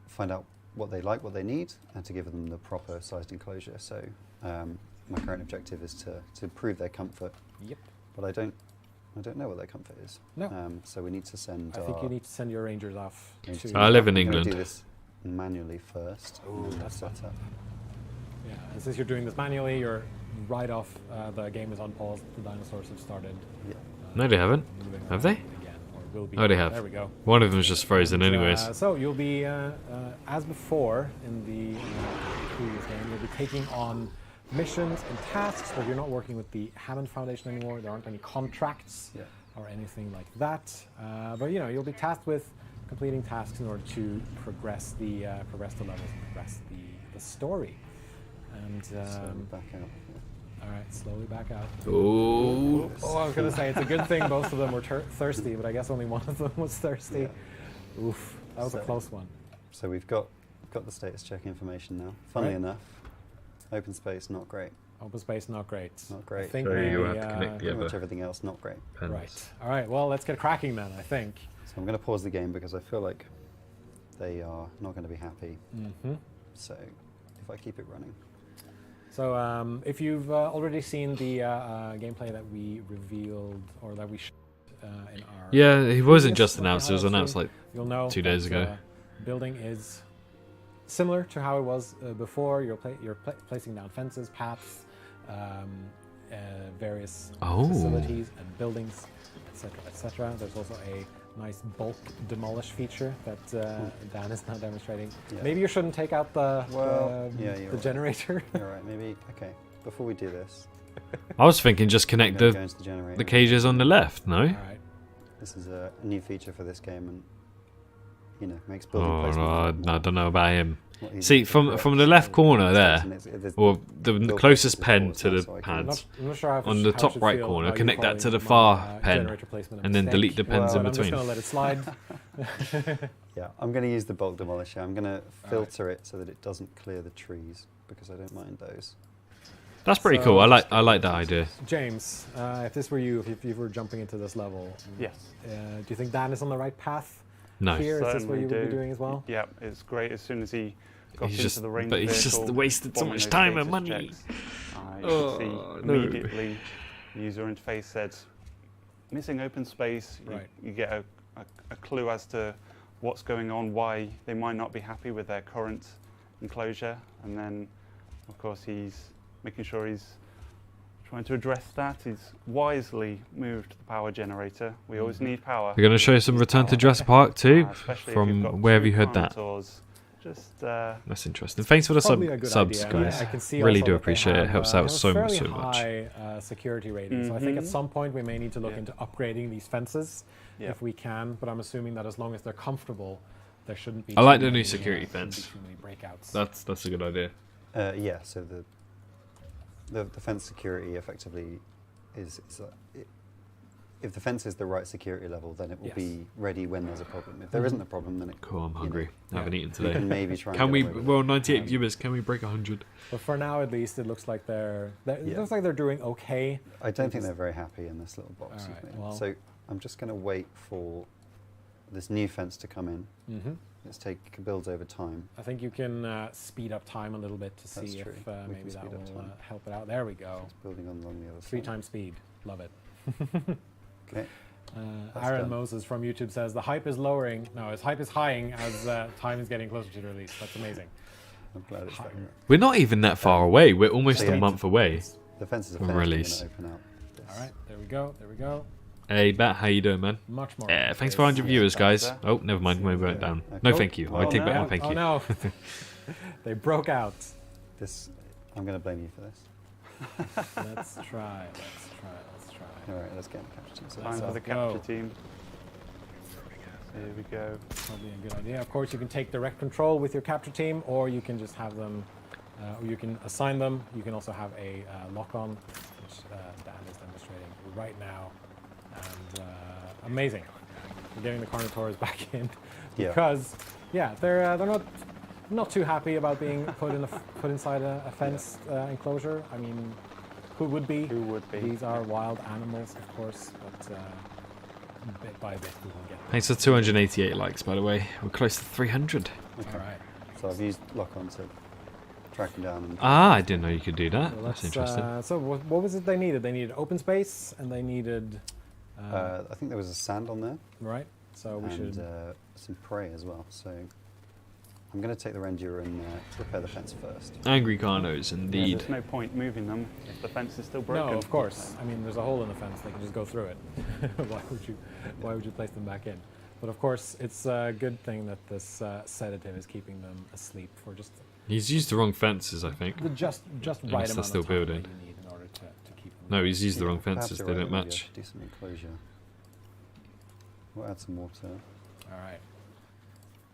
find out what they like, what they need, and to give them the proper sized enclosure. So my current objective is to prove their comfort. Yep. But I don't know what their comfort is. No. So we need to send. I think you need to send your rangers off need to. to- I live in I'm gonna England. do this manually first. Ooh, and then that's set fun. up. Yeah, and since you're doing this manually, you're right off. The game is on pause. The dinosaurs have started. Yeah. No, they haven't. Moving Have around they? Again, or will be. Oh, they have. There we go. One of them's just frozen anyways. So you'll be, as before in the previous game, you'll be taking on missions and tasks, but you're not working with the Hammond Foundation anymore. There aren't any contracts Yeah. or anything like that. But you'll be tasked with completing tasks in order to progress the levels and progress the story. And So back out. all right, slowly back out. Oh, Oh, I was gonna say it's a good thing both of them were thirsty, but I guess only one of them was thirsty. Oof, that was a So- close one. So we've got the status check information now. Funnily Right. enough, open space not great. Open space, not great. Not great. I think So you maybe, have to connect the Pretty much other everything else not great. pens. right. All right. Well, let's get cracking then. I think. So I'm going to pause the game because I feel like they are not going to be happy. Mm-hmm. So if I keep it running. So if you've already seen the gameplay that we revealed or that we showed in our Yeah, it wasn't previous, just announced. It was highlight announced stream, like you'll know 2 days that, ago. Building is similar to how it was before. You're placing down fences, paths, various Oh. facilities and buildings, etc., etc. There's also a nice bulk demolish feature that Dan is now demonstrating. Yeah. Maybe you shouldn't take out the yeah, you're the right. generator. All right, maybe. Okay, before we do this, I was thinking just I'm connect going to go the into the generator. the cages on the left. No. All right. This is a new feature for this game, and makes building Oh placement. no, I don't know about him. a lot easier See, to from correct. the left corner there, And it's- or the build closest places pen forward to now, the so I can- pads, I'm not sure how on the how it top should right feel corner, about you connect that calling to the my, far pen, generator placement a and then mistake. delete the pens in But I'm just between. going to let it slide. Yeah, I'm going to use the bulk demolisher. I'm going to filter it so that it doesn't clear the trees because I don't mind those. That's pretty So- cool. I like that idea. James, if this were you, if you were jumping into this level, Yes. do you think Dan is on the right path No, here? Is this what Certainly you would be do. doing as well? Yeah, it's great. As soon as he got He's into just- the ranger but he's just vehicle, wasted so bombing much those time and status money. checks, you Oh, could see no. immediately the user interface said missing open space. Right. You get a clue as to what's going on, why they might not be happy with their current enclosure, and then of course he's making sure he's trying to address that. He's wisely moved the power generator. We always need power. We're going to show you some Return to Jurassic Park too, Especially if you've got from where have two you heard that? Carnotaurs. Just That's interesting. Thanks for the Probably a good subs, idea, and guys. I can see Really also do that they appreciate it. It have, helps they out have a so fairly much. high security rating, so I think at some point we may need to look Yeah. into upgrading these fences Yeah. if we can. But I'm assuming that as long as they're comfortable, there shouldn't be. I like too the new many, security shouldn't be fence. Too many breakouts. That's a good idea. Yeah, so the fence security effectively is if the fence is the right security level, then it will Yes. be ready when there's a problem. If there isn't a problem, then it Cool, I'm you know, hungry. I haven't eaten you today. can maybe try. Can and we? get away with Well, 98 viewers. Can we break 100? But for now, at least, it looks like it Yeah. looks like they're doing okay. it. I don't think they're very happy in this little box. Alright, you've made. well- So I'm just going to wait for this new fence to come in. Hmm Let's take builds over time. I think you can speed up time a little bit to That's see true. if We can maybe that speed up will time. help it out. There we go. It's building along the other 3 side. times speed. Love it. Okay. That's Aaron done. Moses from YouTube says the hype is lowering. No, his hype is highing as time is getting closer to the release. That's amazing. I'm glad it's Higher. there. We're not even that far away. We're almost So a yeah. month away. The fences are From finished. release. I'm going to open out this. All right, there we go. There we go. Hey, Bat, how you doing, man? Much more. Yeah, thanks space. for 100 viewers, guys. there. Oh, never mind. We went down. No, Okay. thank you. I Oh, take no. back my thank Oh you. no, they broke out. This, I'm going to blame you for this. Let's try. Let's try. All right, let's get in the capture team. So Time Let's for the go. capture team. Here we go. Probably a good idea. Of course, you can take direct control with your capture team, or you can just have them, or you can assign them. You can also have a lock-on, which Dan is demonstrating right now. And amazing. We're getting the Carnotaurs back in Yeah. because, yeah, they're not too happy about being put inside a fenced enclosure. I mean, who would be? Who would be? These are wild animals, of course, but bit by bit we will get them. Thanks for 288 likes, by the way. We're close to 300. Okay. All right. So I've used lock-on to track them down. And Ah, I didn't know you could do that. Well, That's let's, interesting. so what was it they needed? They needed open space and they needed, I think there was a sand on there right? So we and should. some prey as well. So I'm going to take the reindeer and repair the fence first. Angry Carnos, indeed. There's no point moving them if the fence is still broken. No, of course. I mean, there's a hole in the fence. They can just go through it. Why would you place them back in? But of course, it's a good thing that this sedative is keeping them asleep for just He's used the wrong fences, I think. the just right Unless they're amount still of time building. that you need in order to keep them. No, he's used the wrong Perhaps fences. you're They right, don't maybe I match. should do some enclosure. We'll add some water. All right.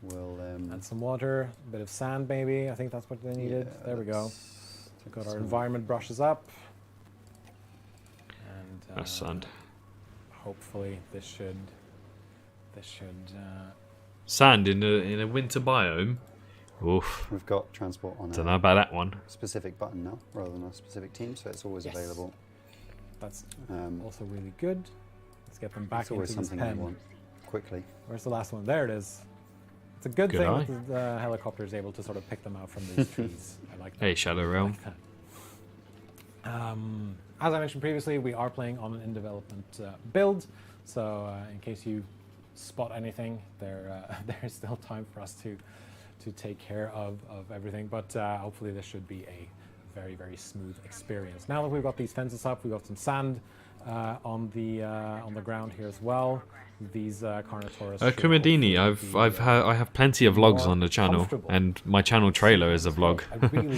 We'll Add some water, a bit of sand, maybe. I think that's what they needed. yeah, There we go. let's We've take got our some- environment brushes up. And That's sand. hopefully this should Sand in a winter biome. Oof. We've got transport on Don't know a about that one. specific button now, rather than a specific team, so it's always Yes. available. that's Um, also really good. Let's get them back it's always into this something I pen. want quickly. Where's the last one? There it is. It's a good Good thing eye. that the helicopter is able to sort of pick them out from these trees. I like that. Hey, Shadow Realm. As I mentioned previously, we are playing on an in development build, so in case you spot anything, there is still time for us to take care of everything. But hopefully, this should be a very, very smooth experience. Now that we've got these fences up, we've got some sand on the ground here as well. These Carnotaurus. should Kumedini, hopefully be, I have plenty of vlogs more on the channel, comfortable. and my channel trailer is a vlog. I really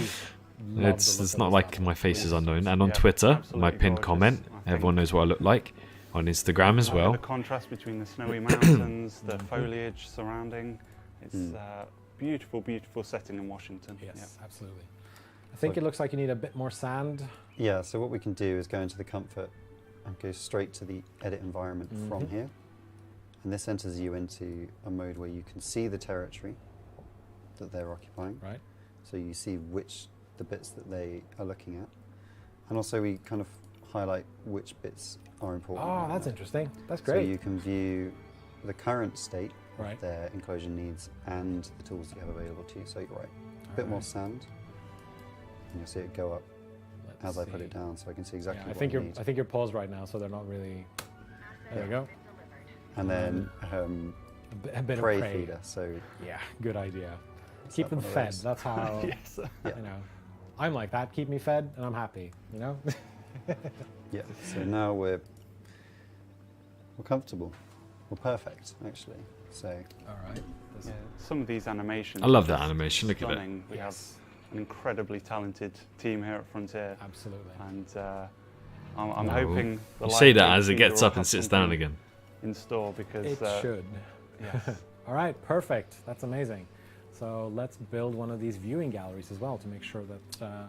love It's the look not of like this my face is unknown. And on Yeah, Twitter, my absolutely pinned gorgeous, comment, I think. everyone knows what I look like. On Instagram as well. The contrast between the snowy mountains, the foliage surrounding. It's beautiful, beautiful setting in Washington. Yes, absolutely. I think it looks like you need a bit more sand. Yeah, so what we can do is go into the comfort and go straight to the edit environment from here. And this enters you into a mode where you can see the territory that they're occupying. Right. So you see the bits that they are looking at. And also we kind of highlight which bits are important. Oh, right that's now. interesting. That's So great. you can view the current state Right. of their enclosure needs and the tools you have available to you. So you're right. A bit more Alright. sand. And you'll see it go up Let's as I put see. it down, so I can see exactly Yeah, I what think I you're. need. I think you're paused right now, so they're not really. There we go. And then A bit prey of prey. feeder. So Yeah, good idea. Keep that them one of fed. those? That's how. Yes. Yeah. You know, I'm like that. Keep me fed, and I'm happy. You know. Yeah. So now we're comfortable. We're perfect, actually. So All right. Yeah, some of these animations. I love are that just animation, look at it. stunning. We have Yes. an incredibly talented team here at Frontier, Absolutely. and I'm No. hoping the You live say that stream as it feeder gets will up and have sits down something again. in store because It should. yes. All right, perfect. That's amazing. So let's build one of these viewing galleries as well to make sure that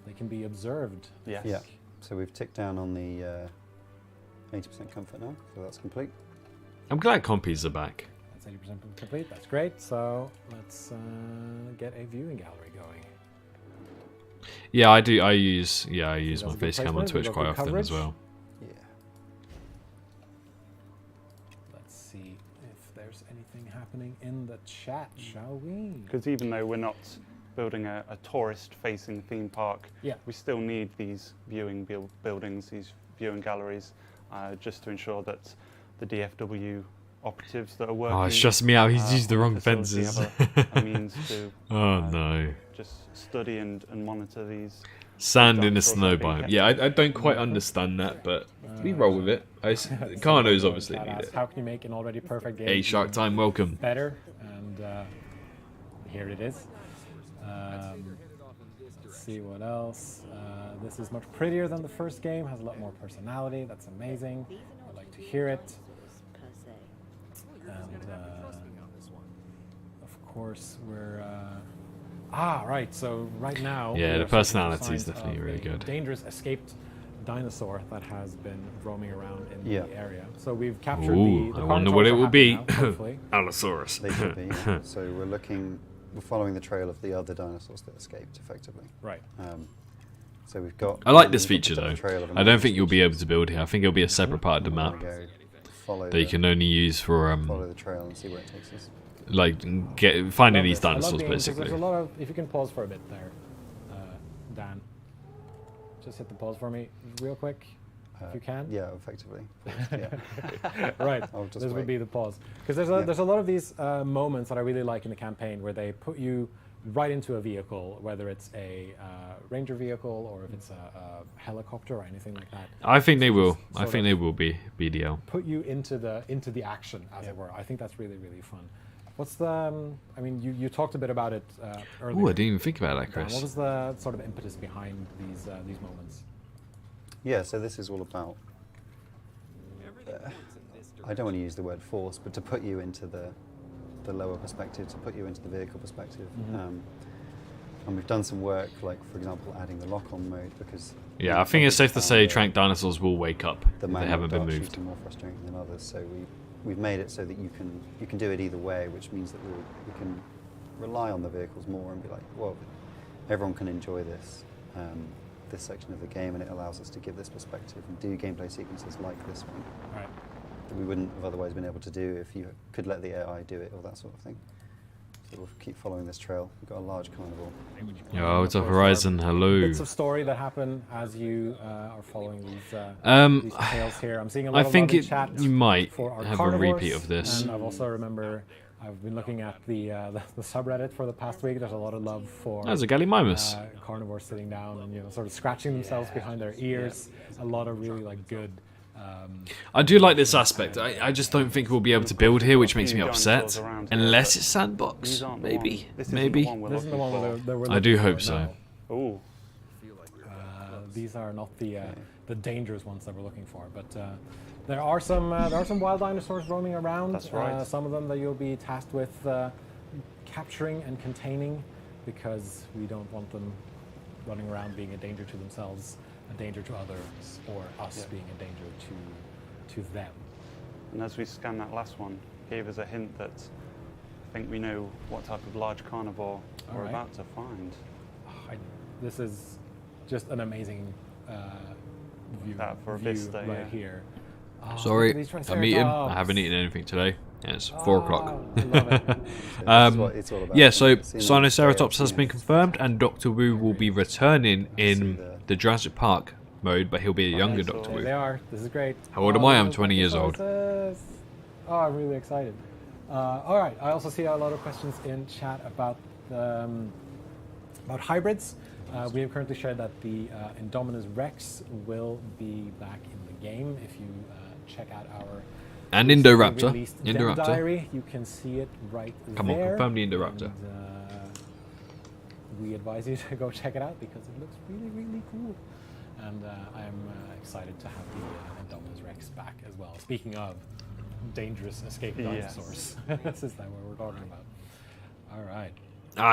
they can be observed. Yes. yeah. So we've ticked down on the 80% comfort now, so that's complete. I'm glad compies are back. That's 80% complete. That's great. So let's get a viewing gallery going. Yeah, I do. I use my that's a good face cam on placement. We've Twitch got quite good often coverage. as well. Yeah. Let's see if there's anything happening in the chat, shall we? Because even though we're not building a tourist-facing theme park, Yeah. we still need these viewing buildings, these viewing galleries, just to ensure that the DFW operatives that are working. Oh, it's just me out. He's used the on wrong facility fences. have a means to Oh no. just study and monitor these. Sand in a dinosaurs snow that have been biome. kept. Yeah, I don't quite understand that, but we roll with it. Carnos obviously Chat need asks, it. how can you make an already perfect game Hey, Shark Time, welcome. better? And here it is. Let's see what else. This is much prettier than the first game. Has a lot more personality. That's amazing. I'd like to hear it. And of course, we're right. So right now, Yeah, we the are searching for personality is signs definitely of really a good. Dangerous escaped dinosaur that has been roaming around in Yeah. the area. So we've captured Ooh, the I wonder what it will carnotaurs be. are happy now, hopefully. Allosaurus. They should be. Yeah. So we're following the trail of the other dinosaurs that escaped, effectively. Right. So we've got. I like this we've got feature the though. trail of I don't think you'll be able to build here. I think it'll be a separate part of the map Follow that you can only use for follow the trail and see where it takes us. like finding Love these this. I love dinosaurs being- 'cause basically. There's a lot of. If you can pause for a bit there, Dan. Just hit the pause for me, real quick, if you can. Yeah, effectively. Yeah. Right. I'll just This would wait. be the pause because Yeah. there's a lot of these moments that I really like in the campaign where they put you right into a vehicle, whether it's a ranger vehicle or if it's a helicopter or anything like that. I think they will. I sort think of- they will be BDL. Put you into the action, as it were. I think that's really really fun. What's the? I mean, you talked a bit about it earlier. Oh, I didn't even think about that, Dan. Chris. What was the sort of impetus behind these moments? Yeah, so this is all about. I don't want to use the word force, but to put you into the lower perspective, to put you into the vehicle perspective. And we've done some work, like for example, adding the lock-on mode because. Yeah, I think it's safe to say trank dinosaurs will wake up if the they manual haven't been dart moved. shooting more frustrating than others. So we've made it so that you can do it either way, which means that we can rely on the vehicles more and be like, well, everyone can enjoy this section of the game, and it allows us to give this perspective and do gameplay sequences like this one Right. that we wouldn't have otherwise been able to do if you could let the AI do it or that sort of thing. So we'll keep following this trail. We've got a large carnival. Yo, it's a Horizon. Hello. Bits of story that happen as you are following these tales here. I'm seeing a lot I of think love in chat you might for our have a carnivores, repeat of this. And I've also remember I've been looking at the subreddit for the past week. There's a lot of love for That's a Gallimimus. carnivores sitting down and sort of scratching themselves behind their ears. A lot of really good. I do like this aspect. I just don't think we'll be able to build here, which makes me upset. Unless it's sandbox, These aren't the maybe, one- this isn't maybe. the one we're This isn't the looking one for. that we're I do looking hope for, so. no. Ooh, These are not the dangerous ones that we're looking for, but there are some wild dinosaurs roaming around. That's right. Some of them that you'll be tasked with capturing and containing, because we don't want them running around being a danger to themselves, a danger to others, or us being a danger to them. and as we scan that last one, gave us a hint that I think we know what type of large carnivore we're Alright. about to find. This is just an amazing view, That for a view vista, right yeah. here. Oh, Sorry, look at these I'm eating. I Triceratops. haven't eaten anything today. Yeah, it's 4 o'clock. I love it. So that's what it's all about. Yeah, so Seeing Sinoceratops the has been confirmed, and Doctor Wu will be returning in the- the Jurassic Park mode, but he'll be a younger Dinosaur. Doctor There Wu. they are. This is great. How old am I? I'm look 20 at years the old. sizes. Oh, I'm really excited. All right. I also see a lot of questions in chat about hybrids. We have currently shared that the Indominus Rex will be back in the game. If you check out our And recently Indoraptor. released demo diary, you can see it right Come on, there. confirm the Indoraptor. And, we advise you to go check it out because it looks really, really cool. And I'm excited to have the Indominus Rex back as well. Speaking of dangerous escape dinosaurs, this is that what we're talking about. All right.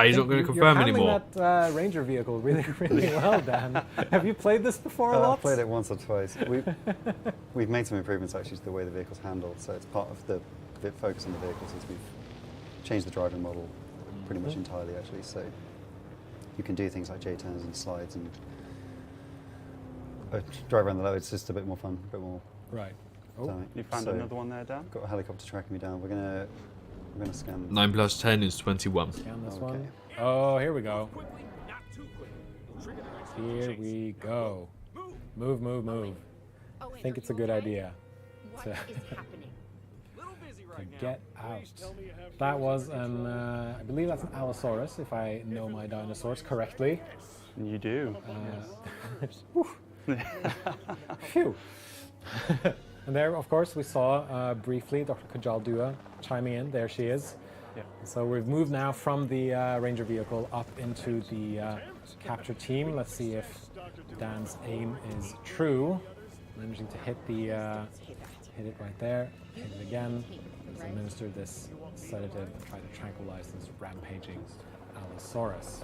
He's not going to confirm anymore. You're handling that Ranger vehicle really, really well, Dan. Have you played this before a lot? I've played it once or twice. We've made some improvements actually to the way the vehicle's handled. So it's part of the focus on the vehicles is we've changed the driving model pretty much entirely actually. So you can do things like J-turns and slides and drive around the low. It's just a bit more fun, a bit more. Right. dynamic. You found So another one there, Dan? Got a helicopter tracking me down. We're gonna scan. 9 plus 10 is 21. Scan this Okay. one. Oh, here we go. Here we go. Move, move, move. I think it's a good idea to get out. That was an, I believe that's an Allosaurus, if I know my dinosaurs correctly. You do. Phew. And there, of course, we saw briefly Dr. Kajal Dua chiming in. There she is. Yeah. So we've moved now from the Ranger vehicle up into the capture team. Let's see if Dan's aim is true. Managing to hit the hit it right there. Hit it again. Let's administer this sedative and try to tranquilize this rampaging Allosaurus.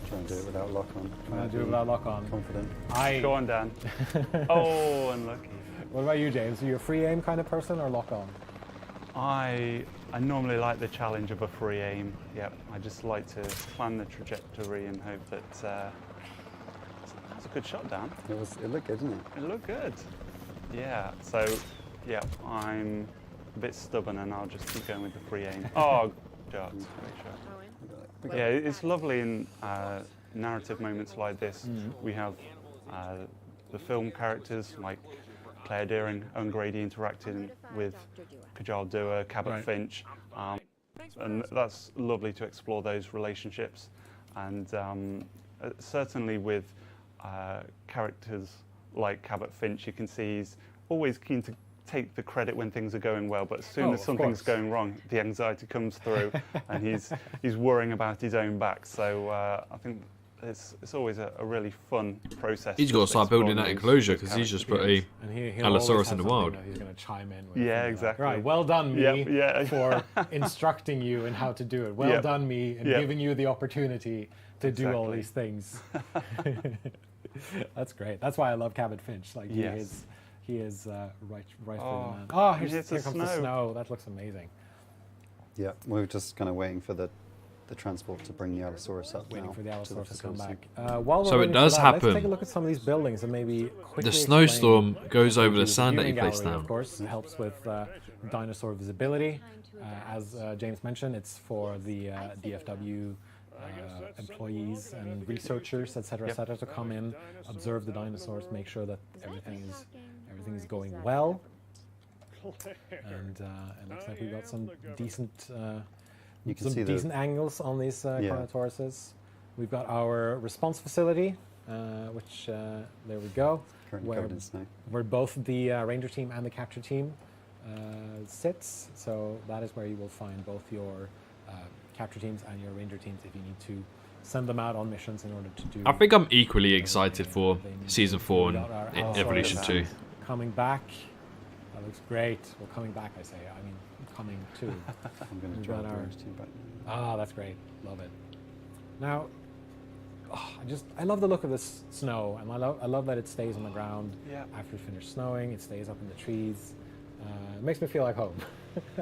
Try and do it without lock on. Trying to do it without lock on. Confident. Go on, Dan. Oh, unlucky. What about you, James? Are you a free aim kind of person or lock on? I normally like the challenge of a free aim. Yep, I just like to plan the trajectory and hope that that's a good shot, Dan. It looked good, didn't it? It looked good. Yeah. So, yeah, I'm a bit stubborn and I'll just keep going with the free aim. Oh, good shot. Great shot. Yeah, it's lovely in narrative moments like this. We have the film characters like Claire Deering, Owen Grady interacting with Kajal Dua, Cabot Finch, and that's lovely to explore those relationships. And certainly with characters like Cabot Finch, you can see he's always keen to take the credit when things are going well, but as soon as something's going wrong, the anxiety comes through, and he's worrying about his own back. So I think it's always a really fun process. He's got to start building that enclosure because he's just put a Allosaurus in the wild. He's going to chime in with. Yeah, exactly. Right, well done me Yep. for instructing you in how to do it. Well done me in giving you the opportunity to do all these things. That's great. That's why I love Cabot Finch. Like he is right for the man. Oh, here comes the snow. That looks amazing. Yeah, we're just kind of waiting for the transport to bring the Allosaurus up Waiting now for the Allosaurus to come facility. back. While we're So it waiting for does that, happen. Let's take a look at some of these buildings and maybe quickly The explain snowstorm goes over the the sand that he viewing placed gallery, down. Of course, helps with dinosaur visibility. As James mentioned, it's for the DFW employees and researchers, etc., etc., to come in, observe the dinosaurs, make sure that everything is going well. And it looks like we've got some decent decent angles on these Carnotauruses. We've got our response facility, which there we go, Currently covered in snow. where both the ranger team and the capture team sits. So that is where you will find both your capture teams and your ranger teams if you need to send them out on missions in order to do. I think I'm equally excited for Season 4 and Allosaurus Evolution 2. Coming back. That looks great. Well, coming back, I say. I mean, coming too. I'm going to We've drive got the our- range team back. Ah, that's great. Love it. Now, I love the look of this snow, and I love that it stays on the ground after it finishes snowing. It stays up in the trees. It makes me feel like home.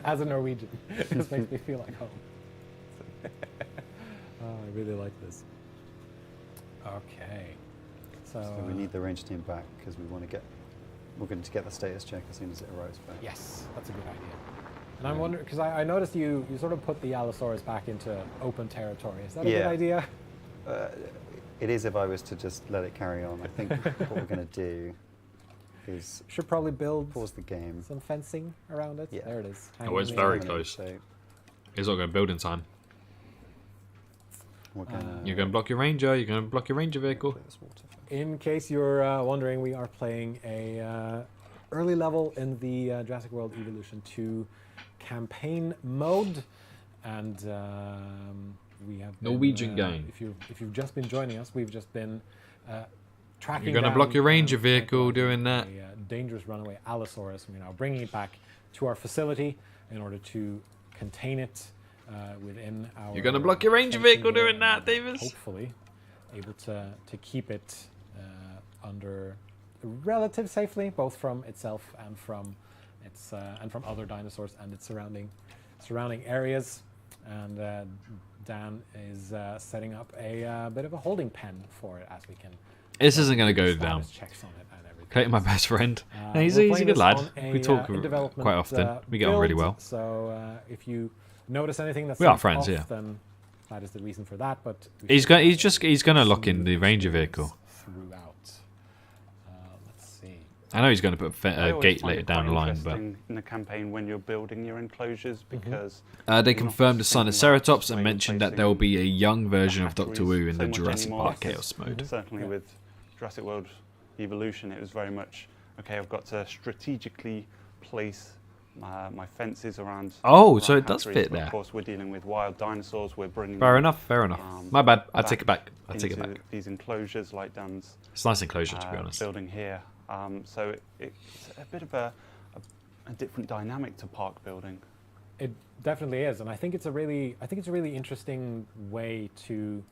As a Norwegian, it just makes me feel like home. I really like this. Okay. So We need the range team back because we're going to get the status check as soon as it arrives back. yes, that's a good idea. And I'm wondering, because I noticed you sort of put the Allosaurus back into open territory. Is that a good idea? It is if I was to just let it carry on. I think what we're going to do is Should probably build pause the game. some fencing around it. Yeah. There it is. Oh, it's Hanging very there. close. So He's not going to build in time. We're gonna You're going to block your ranger. You're going to block your ranger vehicle. clear this water first. In case you're wondering, we are playing a early level in the Jurassic World Evolution 2 campaign mode, and we have been, Norwegian gang. If you've just been joining us, we've just been tracking. You're gonna down, block your ranger and vehicle tranquilizing doing that. A dangerous runaway Allosaurus. We're now bringing it back to our facility in order to contain it within our. You're going to block your ranger detention vehicle here doing that, and Davis. Hopefully, able to keep it under relative safely, both from itself and from its and from other dinosaurs and its surrounding areas. And Dan is setting up a bit of a holding pen for it, as we can. This isn't going to go status down. checks on it and everything. Clayton, my best friend. He's We're a playing good this lad. on a, We talk in development, quite often. We get on really build, well. So if you notice anything that's We are friends, yeah. then that is the reason for that. But we He's should going. have He's going to lock in the ranger vehicle. throughout. Let's see. I know he's going to put I a always gate find later it down quite the line, but interesting in the campaign when you're building your enclosures, because they you're not confirmed the sign of thinking about Ceratops and maybe mentioned that placing there will be a young version of Doctor batteries Wu in so the much Jurassic anymore. Park Chaos mode. Certainly Yeah. with Jurassic World Evolution, it was very much, okay, I've got to strategically place my fences around. Oh, so around it does hatcheries, fit but there. Of course, we're dealing with wild dinosaurs. We're bringing Fair them, enough. Fair enough. um, My bad. I take it back. I take it into back. These enclosures, like Dan's It's a nice enclosure, to be honest. building here. So it's a bit of a different dynamic to park building. It definitely is, and I think it's a really interesting way to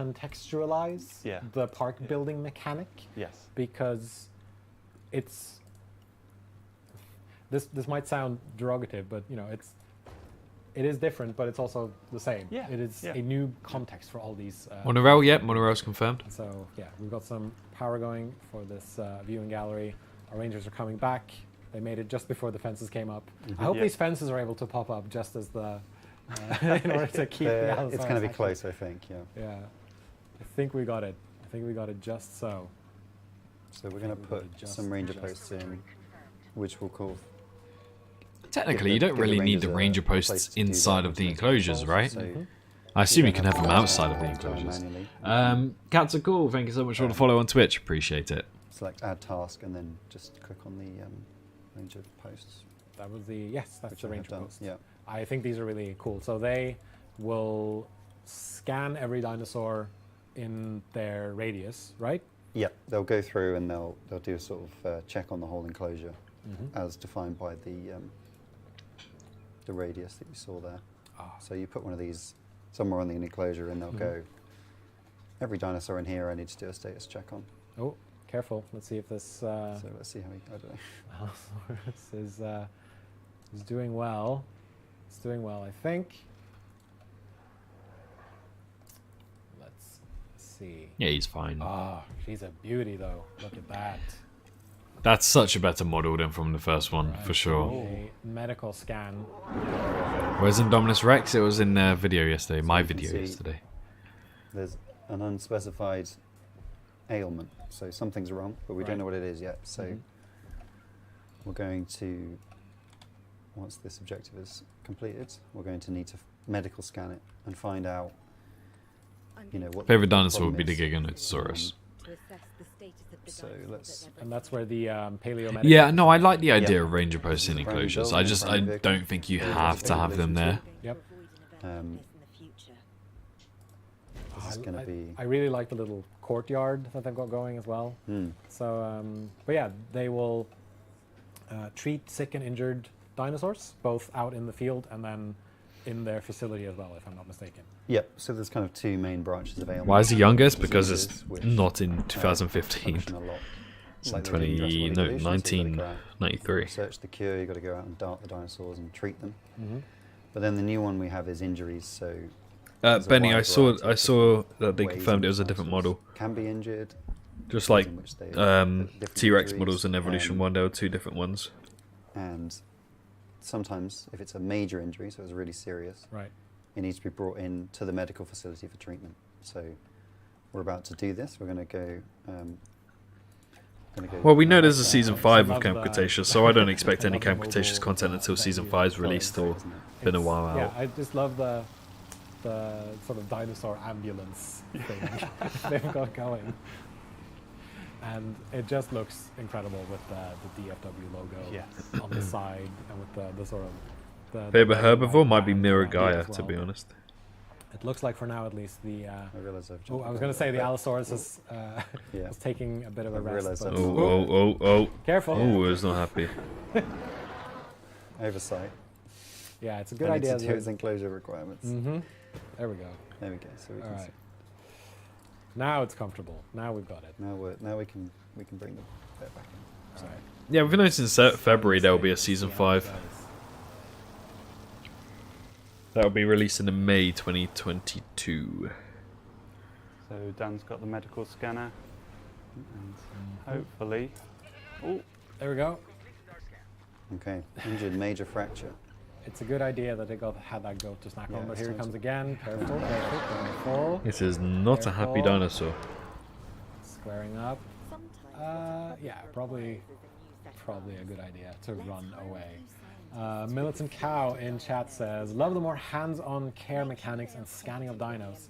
recontextualize Yeah. the park building mechanic, Yes. because it's this might sound derogative, but you know it is different, but it's also the same. Yeah, It is yeah. a new context for all these. Monorail, yep. Monorail's confirmed. So yeah, we've got some power going for this viewing gallery. Our rangers are coming back. They made it just before the fences came up. I hope Yeah. these fences are able to pop up just as the in order to keep the It's Allosaurus going to be actually- close, I think. Yeah. Yeah, I think we got it. I think we got it just so. So we're going to put some ranger posts in, which we'll call. Technically, you give don't the really need rangers the a ranger place posts to do inside their of the automated enclosures, controls, right? so I assume you you can don't have them to outside of the control them enclosures. manually. Cats are cool. Thank you so much for the follow on Twitch. Appreciate it. Select add task and then just click on the ranger posts. That was the that's which the I have ranger done, post. yeah. I think these are really cool. So they will scan every dinosaur in their radius, right? Yeah, they'll go through and they'll do a sort of check on the whole enclosure Mm-hmm. as defined by the radius that you saw there. Ah. So you put one of these somewhere on the enclosure and they'll Mhm. go, every dinosaur in here I need to do a status check on. Oh, careful. Let's see if this So let's see how I don't know. Allosaurus is doing well. It's doing well, I think. Let's see. Yeah, he's fine. Oh, she's a beauty, though. Look at that. That's such a better model than from the first one, for sure. A medical scan. Where's Indominus Rex? It was in their video yesterday, my you can video see- yesterday. There's an unspecified ailment, so something's wrong, but we Right. don't know what it is yet. So Mhm. we're going to, once this objective is completed, we're going to need to medical scan it and find out, you know, what Favorite the dinosaur would be problem the is. Giganotosaurus. So let's- And that's where the paleomedical... Yeah, no, I like the idea Yeah. of ranger posts in Primary enclosures. building, I primary vehicle. don't think you There's have a to have them there. Yep. This is going to be. I really like the little courtyard that they've got going as well. So, but yeah, they will treat sick and injured dinosaurs, both out in the field and then in their facility as well, if I'm not mistaken. Yep. So there's kind of two main branches of ailment. Why is it youngest? Because Diseases it's which, not in 2015. function a lot It's like in they did in Jurassic World Evolution, so you've gotta go out, 1993. research the cure. You've got to go out and dart the dinosaurs and treat them. Mm-hmm. But then the new one we have is injuries. So there's a Benny, I wide saw variety of that they ways confirmed in it was a which different dinosaurs model. Can be injured. Just ways like in which they different T-Rex injuries, models in Evolution 1, there were two different ones. And sometimes, if it's a major injury, so it's really serious, Right. it needs to be brought in to the medical facility for treatment. So we're about to do this. We're going to go. Well, we know there's a season I 5 of love Camp the- Cretaceous, so I don't expect I any love the Camp Cretaceous mobile, content until season 5 is released or isn't it? been a It's- while Yeah, out. I just love the sort of dinosaur ambulance thing they've got going. And it just looks incredible with the DFW logo Yes. on the side and with the sort of the Favorite red and herbivore white might be band around it Miragaya, as to be well. honest. It looks like for now at least the. I realise I've Oh, jumped I was the going to say the gun, Allosaurus is, Yeah. is taking a bit of a I rest. realised But that's- Oh. careful. Oh, it's not happy. but Oversight. Yeah, it's a good I need idea. to do its enclosure requirements. Mm-hmm. There we go. There we go. So we All can right. see. Now it's comfortable. Now we've got it. Now we can bring the bit back in. Sorry. Yeah, we've announced in February there will be a season Yeah, 5. it does. That will be released in May 2022. So Dan's got the medical scanner, and hopefully, oh, There we go. Okay. Injured, major fracture. It's a good idea that they had that goat to snack Yeah, on, but it's here it time comes to- again. Careful, careful. This is not a happy Careful. dinosaur. Squaring up. Yeah, probably a good idea to run away. Militant Cow in chat says, love the more hands-on care mechanics and scanning of dinos.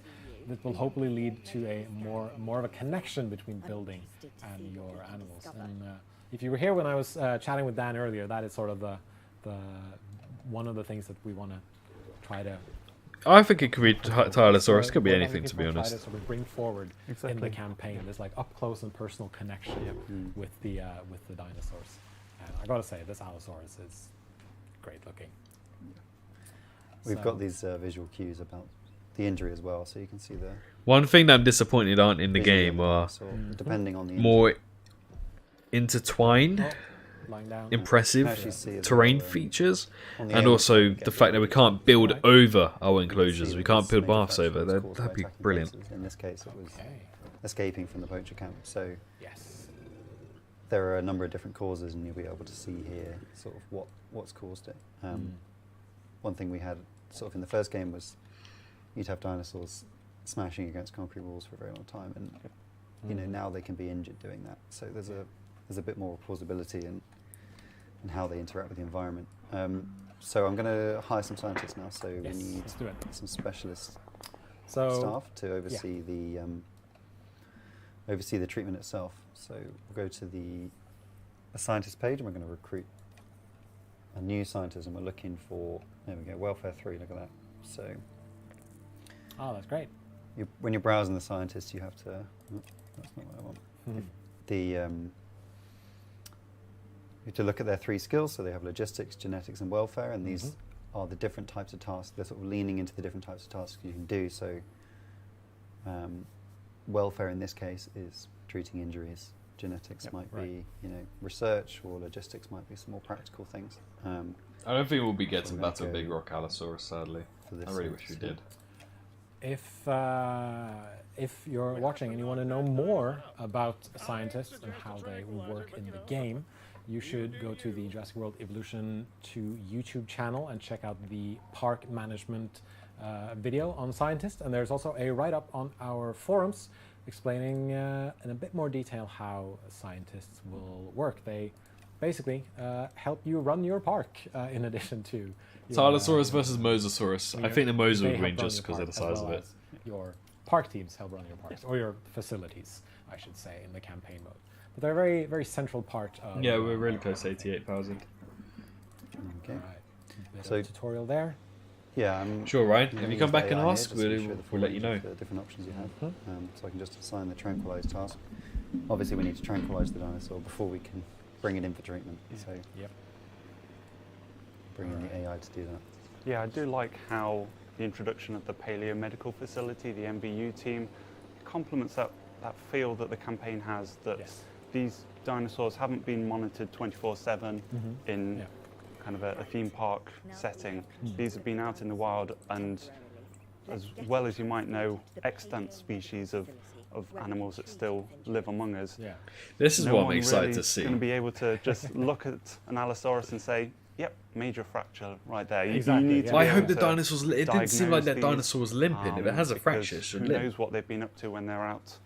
That will hopefully lead to a more of a connection between building and your animals. And if you were here when I was chatting with Dan earlier, that is sort of the one of the things that we want to try to. I think it could be Tylosaurus. Could be what I'm anything, looking to be for, try honest. sort of bring forward in Exactly. the campaign. There's like up close and personal connection with the dinosaurs. And I gotta say, this Allosaurus is great looking. We've So- got these visual cues about the injury as well, so you can see the One thing that I'm disappointed aren't in the visual game are dinosaur, depending on the more intertwined, Oh, lying down. impressive Actually see as terrain well, features, on the and air also you the get fact that we can't build Right. over our you can enclosures. see We that can't this build major baths fracture over. was caused by That'd be attacking brilliant. fences. In this case, it was Okay. escaping from the poacher camp. So Yes. there are a number of different causes, and you'll be able to see here sort of what's caused it. One thing we had sort of in the first game was you'd have dinosaurs smashing against concrete walls for a very long time, and you know now they can be injured doing that. So there's a bit more plausibility in how they interact with the environment. So I'm going to hire some scientists now. So Yes, we need let's do it. some specialist So staff to oversee the treatment itself. So we'll go to the scientist page, and we're going to recruit a new scientist, and we're looking for, there we go, welfare 3. Look at that. So that's great. when you're browsing the scientists, you have to. Oh, that's not what I want. You have to look at their 3 skills. So they have logistics, genetics, and welfare, and these are the different types of tasks. They're sort of leaning into the different types of tasks you can do. So welfare in this case is treating injuries. Genetics might right. be, research, or logistics might be some more practical things. I don't think we'll be getting So back to a go big rock Allosaurus, sadly. for this I really wish we scientist. did. If you're watching and you want to know more about scientists and how they work in the game, you should go to the Jurassic World Evolution 2 YouTube channel and check out the park management video on scientists. And there's also a write-up on our forums explaining in a bit more detail how scientists will work. They basically help you run your park in addition to your, Tylosaurus versus Mosasaurus. I think the Mosa they would help win run just your because of the park, as size of well it. as your park teams help run your parks, or your facilities, I should say, in the campaign mode. But they're a very, very central part of. Yeah, we're really close to 88,000. Okay. Right. Bit So- of tutorial there. Yeah, I'm Sure, Ryan. I'm If gonna you come use back and AI here ask, just to we'll, show the we'll full let you know. range of the different options you have. So I can just assign the tranquilize task. Obviously, we need to tranquilize the dinosaur before we can bring it in for treatment. So Yep. bring in the AI to do that. Yeah, I do like how the introduction of the Paleo Medical Facility, the MVU team, complements that feel that the campaign has, that Yes. these dinosaurs haven't been monitored 24/7 in Yeah. kind of a theme park setting. These have been out in the wild, and as well as you might know, extant species of animals that still live among us. Yeah. This is No what I'm one excited really to see. going to be able to just look at an Allosaurus and say, "Yep, major fracture right there." Exactly, You need yeah. to Well, be I able hope the to dinosaurs. It didn't seem like that diagnose dinosaur was these, limping. If it has a fracture, it because should who limp. knows what they've been up to when they're out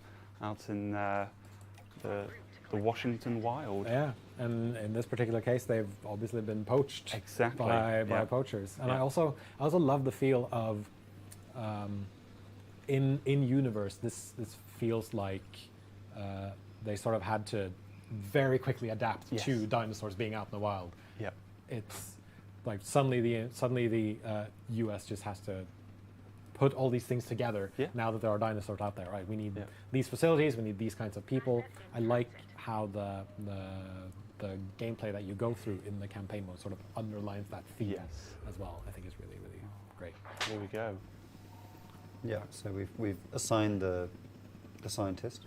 in the Washington wild. Yeah. And in this particular case, they've obviously been poached Exactly. by yeah. poachers. And Yeah. I also love the feel of in universe, this feels like they sort of had to very quickly adapt Yes. to dinosaurs being out in the wild. Yep. It's like suddenly the U.S. just has to put all these things together. Yeah. Now that there are dinosaurs out there, right? We need Yeah. these facilities. We need these kinds of people. I like how the gameplay that you go through in the campaign mode sort of underlines that theme Yes. as well. I think is really great. Here we go. Yeah, so we've assigned the scientist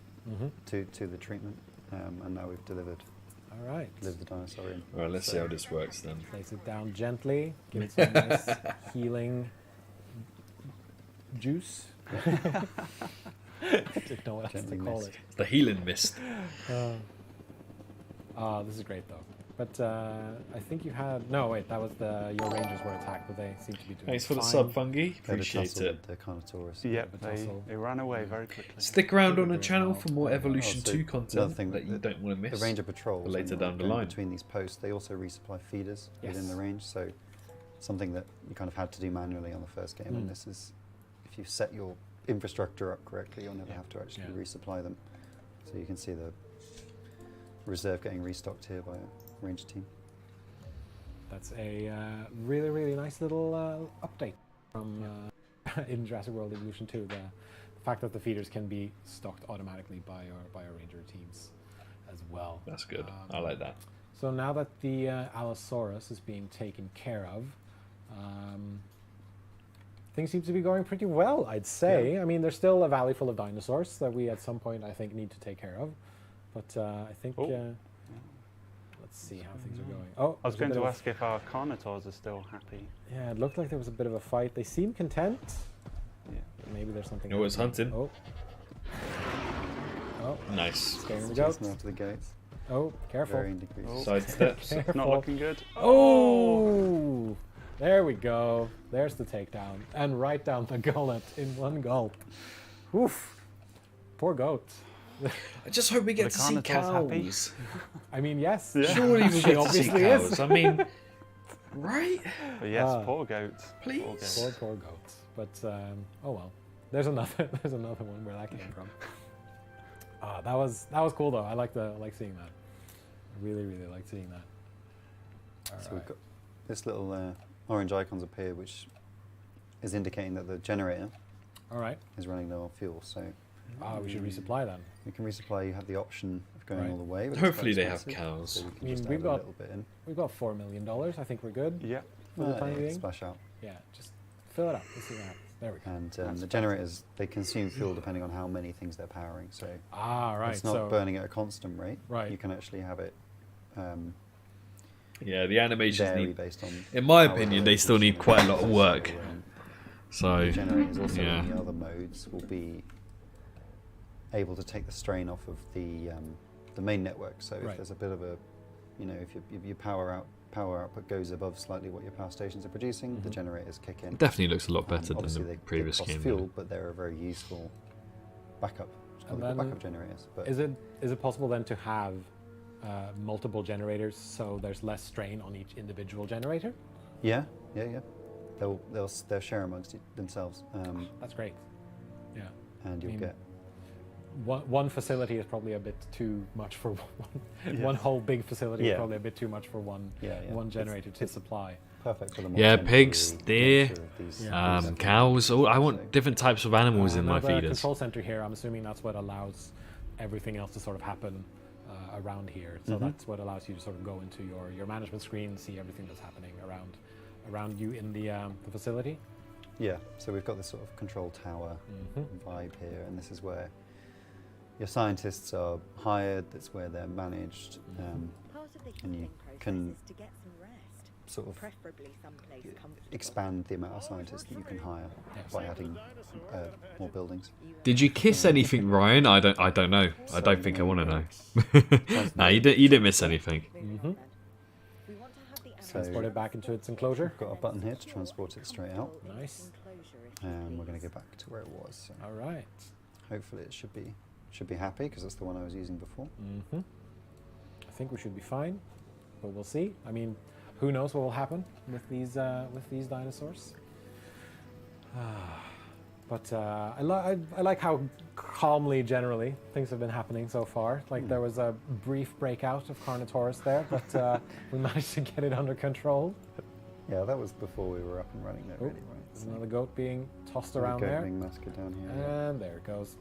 to the treatment, and now we've delivered All right. the dinosaur in. All right, let's see how this works then. Place it down gently. Give it some nice healing juice. I don't know what else to Gently call mist. it. The healing mist. This is great though. But I think you had wait, that was your rangers were attacked, but they seem to be doing Thanks for the fine. sub, Fungi. They had a Appreciate tussle it. with the Carnotaurus. Yep, but they, also- they ran away very quickly. Stick around on the doing channel well. for more Evolution Oh, so 2 another content thing that you don't want to miss. The ranger patrols for later when down the you're going line. between these posts, they also resupply feeders within Yes. the range. So something that you kind of had to do manually on the first game, and this is, if you set your infrastructure up correctly, you'll never Yeah. have to actually Yeah. resupply them. So you can see the reserve getting restocked here by a ranger team. That's a really nice little update from in Jurassic World Evolution 2. The fact that the feeders can be stocked automatically by our ranger teams as well. That's good. I like that. So now that the Allosaurus is being taken care of, things seem to be going pretty well, I'd say. I mean, there's still a valley full of dinosaurs that we at some point I think need to take care of. But I think let's see how things are going. Oh, I was there's a going bit to of- ask if our Carnotaurs are still happy. Yeah, it looked like there was a bit of a fight. They seem content. Yeah. Maybe there's something. Oh, it's hunting. Oh. Oh, Nice. scaring the Just goats. after the gates, Oh, careful. varying degrees. Oh. Side steps. Careful. Not looking good. Oh! There we go. There's the takedown. And right down the gullet in one gulp. Oof. Poor goat. I just hope we get the to see Carnotaurs happy? cows. I mean, yes. Surely we She get to see obviously is. cows. I mean, right? But yes, Ah. poor goats. Please. Poor goats. Poor goats. But oh well. There's another one where that came from. That was cool though. I like seeing that. I really like seeing that. So we've got this little orange icons appear, which is indicating that the generator All right. is running low on fuel. So We should resupply then. we can resupply. You have the option of going Right. all the way. but it's Hopefully quite they have expensive, cows. So we I can mean, just we've add got- a little bit in. We've got $4 million. I think we're good Yeah. for the time being. Splash out. Yeah, just fill it up. Let's see what happens. There we go. And the generators, they consume fuel depending on how many things they're powering. So Right. it's not So burning at a constant rate. Right. You can actually have it Yeah, the animations vary need. based on. In my how opinion, well they it's still need quite a lot of consuming. work. So, So, the generators also yeah. in the other modes will be able to take the strain off of the main network. So if Right. there's a bit of a, if your power output goes above slightly what your power stations are producing, the generators kick in. it definitely looks a lot better than Obviously the they previous cost game. fuel, but they're a very useful backup. It's called And the then backup generators. But is it possible then to have multiple generators so there's less strain on each individual generator? yeah. They'll share amongst themselves, That's great. Yeah. and you'll mean, get. One facility is probably a bit too much for one. One whole big facility is Yeah. probably a bit too much for one generator to supply. Perfect for the Yeah, more pigs, temporary deer, nature of these Cows. Oh, I So- want different types of animals in Now my the feeders. control center here, I'm assuming that's what allows everything else to sort of happen around here. So that's what allows you to sort of go into your management screen, see everything that's happening around you in the facility. Yeah, so we've got this sort of control tower vibe here, and this is where your scientists are hired. That's where they're managed, Part of the and you healing process can is to get some rest, sort of preferably someplace comfortable. expand the amount of scientists that you can hire by adding more buildings. Did you kiss anything, Ryan? I don't know. I don't think I want to know. No, you didn't miss anything. We want to have the So Transport it back into its enclosure. got a button here to transport it straight out, Nice. enclosure if and we're going to go back to where it was. So All right. hopefully it should be happy because that's the one I was using before. I think we should be fine, but we'll see. I mean, who knows what will happen with these dinosaurs? But I like how calmly, generally, things have been happening so far. Like there was a brief breakout of Carnotaurus there, but we managed to get it under control. Yeah, that was before we were up and running there, really, right? There's another goat being tossed Another around goat there. being massacred down here. And there it goes.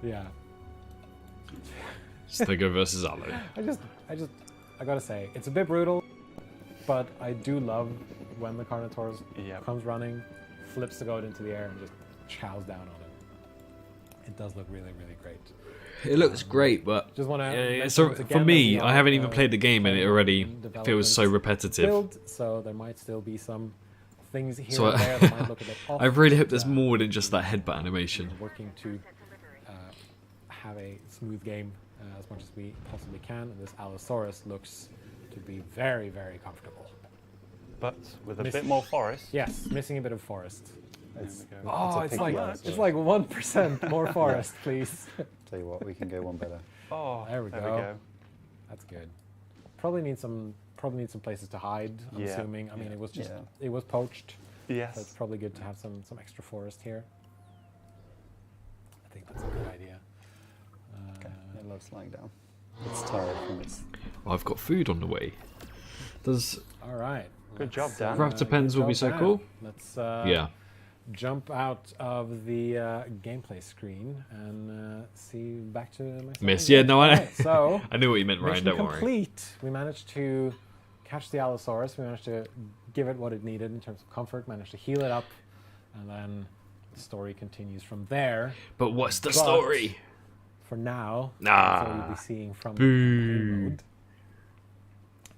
Yeah. Stigo versus Aloe. I gotta say, it's a bit brutal, but I do love when the Carnotaurus Yep. comes running, flips the goat into the air, and just chows down on it. It does look really, really great. It looks great, but Just want to. so for me, I haven't even played the game, and it already feels so repetitive. Build, so there might still be some things here So and there that might look a bit off. I really hope there's but, more than just that headbutt animation. Working to have a smooth game as much as we possibly can, and this Allosaurus looks to be very, very comfortable. But with a Miss- bit more forest. Yes, missing a bit of forest. It's, we go. Oh, a it's pink like one as it's well. like 1% more forest, please. Tell you what, we can go one better. Oh, There we go. That's good. Probably need some places to hide. I'm Yeah, assuming. I mean, yeah. it was just Yeah. it was poached. Yes. So it's probably good to have some extra forest here. I think that's a good idea. Okay, it loves lying down. It's tired from its... I've got food on the way. Does All right. Good job, Dan. Raptor pens will be so cool? Let's Yeah. jump out of the gameplay screen and see back to myself. Miss? and Yeah, James. no, I know. Alright, so I knew what you meant, Ryan. mission Don't worry. complete. We managed to catch the Allosaurus. We managed to give it what it needed in terms of comfort. Managed to heal it up, and then the story continues from there. But what's the But- story? For now, Nah. that's what you'll be seeing from the Boo. campaign mode.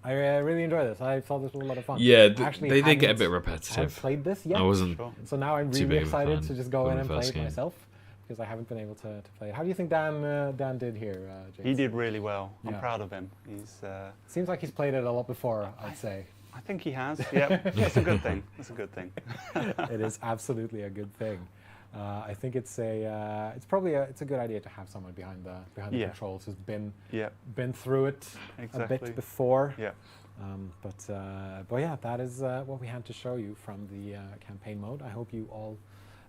I really enjoyed this. I thought this was a lot of fun. Yeah, I actually they did get a hadn't- bit I haven't repetitive. played this yet. I wasn't. Sure. So now I'm too really big of a excited fan to just go when in the and play first it game. myself because I haven't been able to play it. How do you think Dan did here, James? He did really well. I'm Yeah. proud of him. He's. Seems like he's played it a lot before, I'd say. I think he has. Yep. That's a good thing. That's a good thing. It is absolutely a good thing. I think it's probably a good idea to have someone behind the Yeah. controls who's Yep. been through it a Exactly. bit before. Yep. But yeah, that is what we had to show you from the campaign mode. I hope you all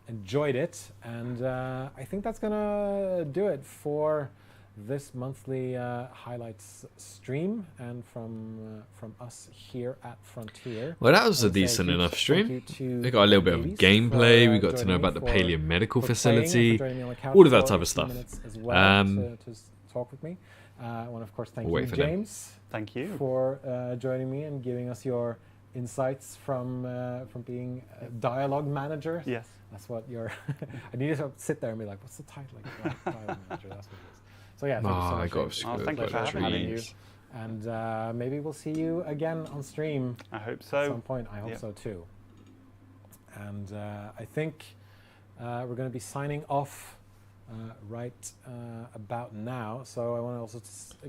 enjoyed it, and I think that's gonna do it for this monthly highlights stream, and from us here at Frontier. Well, that was a I would say decent huge enough thank stream. you to We got a little bit of Davies gameplay. for, We got to know joining about the for- Paleo Medical for playing and for Facility. joining me on the couch all of that for type of a few stuff. minutes as well Um, to talk with me. I want to, of course, thank We'll you, wait for them. James, Thank you. for joining me and giving us your insights from being a dialogue manager. Yes. That's what you're. I needed to sit there and be like, "What's the title?" Like, dialogue manager. That's what it is. So yeah, thank you so Oh, I much. got James. Oh, thank you for Pleasure having you. trees. And maybe we'll see you again on stream I hope at some so. point. I hope Yep. so too. And I think we're going to be signing off right about now. So I want to also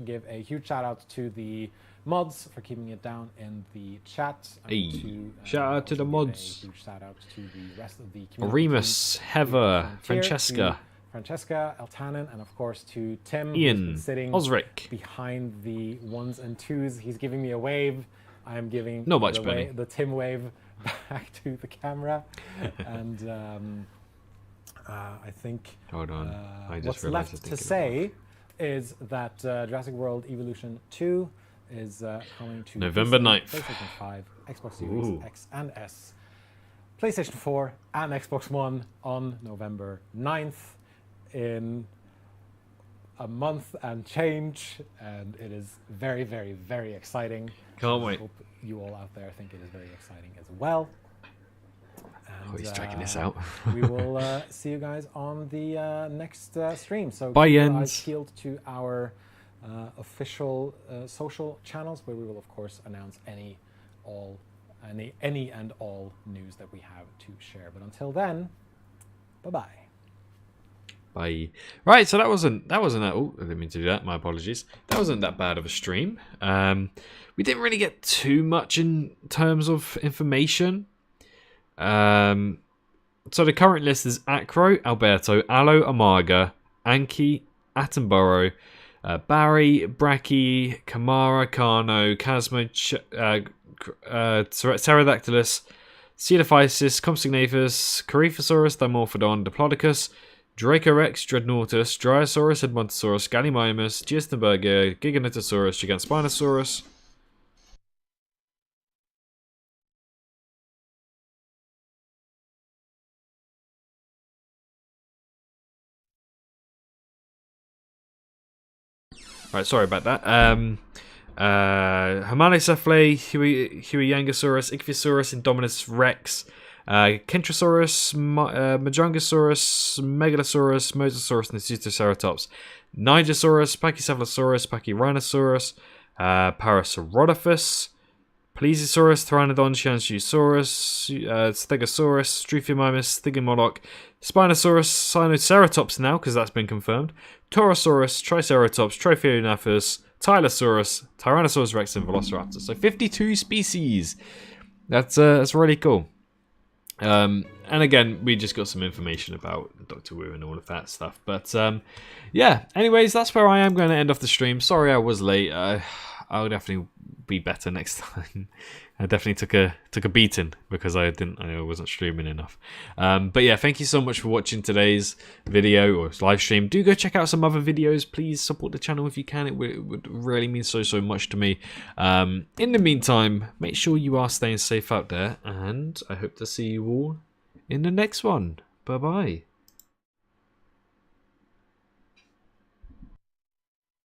give a huge shout out to the mods for keeping it down in the chat. I want Hey, to, shout out to also the give mods. A huge shout out to the rest of the community. Remus, team, to Heather, Frontier, Francesca, to Francesca, Eltanen, and of course to Tim, who's Ian, been sitting Osric. behind the ones and twos. He's giving me a wave. I am giving Not much, the, Benny. the Tim wave back to the camera. And I think Hold on. I just what's realised I left was to thinking say is that Jurassic World Evolution 2 is coming to November PC, 9th. PlayStation 5, Xbox Series Ooh. X and S, PlayStation 4 and Xbox One on November 9th in a month and change, and it is very, very, very exciting. Can't I wait. hope you all out there think it is very exciting as well. Oh, he's dragging this uh, out. we will see you guys on the next stream. So Bye, keep your Jens. eyes peeled to our official social channels, where we will of course announce any and all news that we have to share. But until then, bye bye. Bye. Right, so that wasn't that. Oh, I didn't mean to do that. My apologies. That wasn't that bad of a stream. We didn't really get too much in terms of information. So the current list is Acro, Alberto, Aloe, Amarga, Anki, Attenborough, Barry, Bracky, Kamara, Kano, Casmo, Pterodactylus, Coelophysis, Compsognathus, Coryphosaurus, Dimorphodon, Diplodocus, Dracorex, Dreadnoughtus, Dryosaurus, Edmontosaurus, Gallimimus, Geostenberger, Giganotosaurus, Gigantspinosaurus. Right, sorry about that. Homalocephalae, Huiyangosaurus, Ichthyosaurus, Indominus Rex, Kentrosaurus, Majangosaurus, Megalosaurus, Mosasaurus, and Pseudoceratops, Nigersaurus, Pachycephalosaurus, Pachyrhinosaurus, Parasaurolophus, Plesiosaurus, Pteranodon, Shianchusaurus, Stegosaurus, Struthiomimus, Thigomoloch, Spinosaurus, Sinoceratops now, because that's been confirmed, Torosaurus, Triceratops, Tropheognathus, Tylosaurus, Tyrannosaurus Rex, and Velociraptor. So 52 species. That's really cool. And again, we just got some information about Dr. Wu and all of that stuff. But yeah, anyways, that's where I am going to end off the stream. Sorry I was late. I'll definitely be better next time. I definitely took a beating because I wasn't streaming enough. But yeah, thank you so much for watching today's video or live stream. Do go check out some other videos. Please support the channel if you can. It would really mean so much to me. In the meantime, make sure you are staying safe out there, and I hope to see you all in the next one. Bye bye.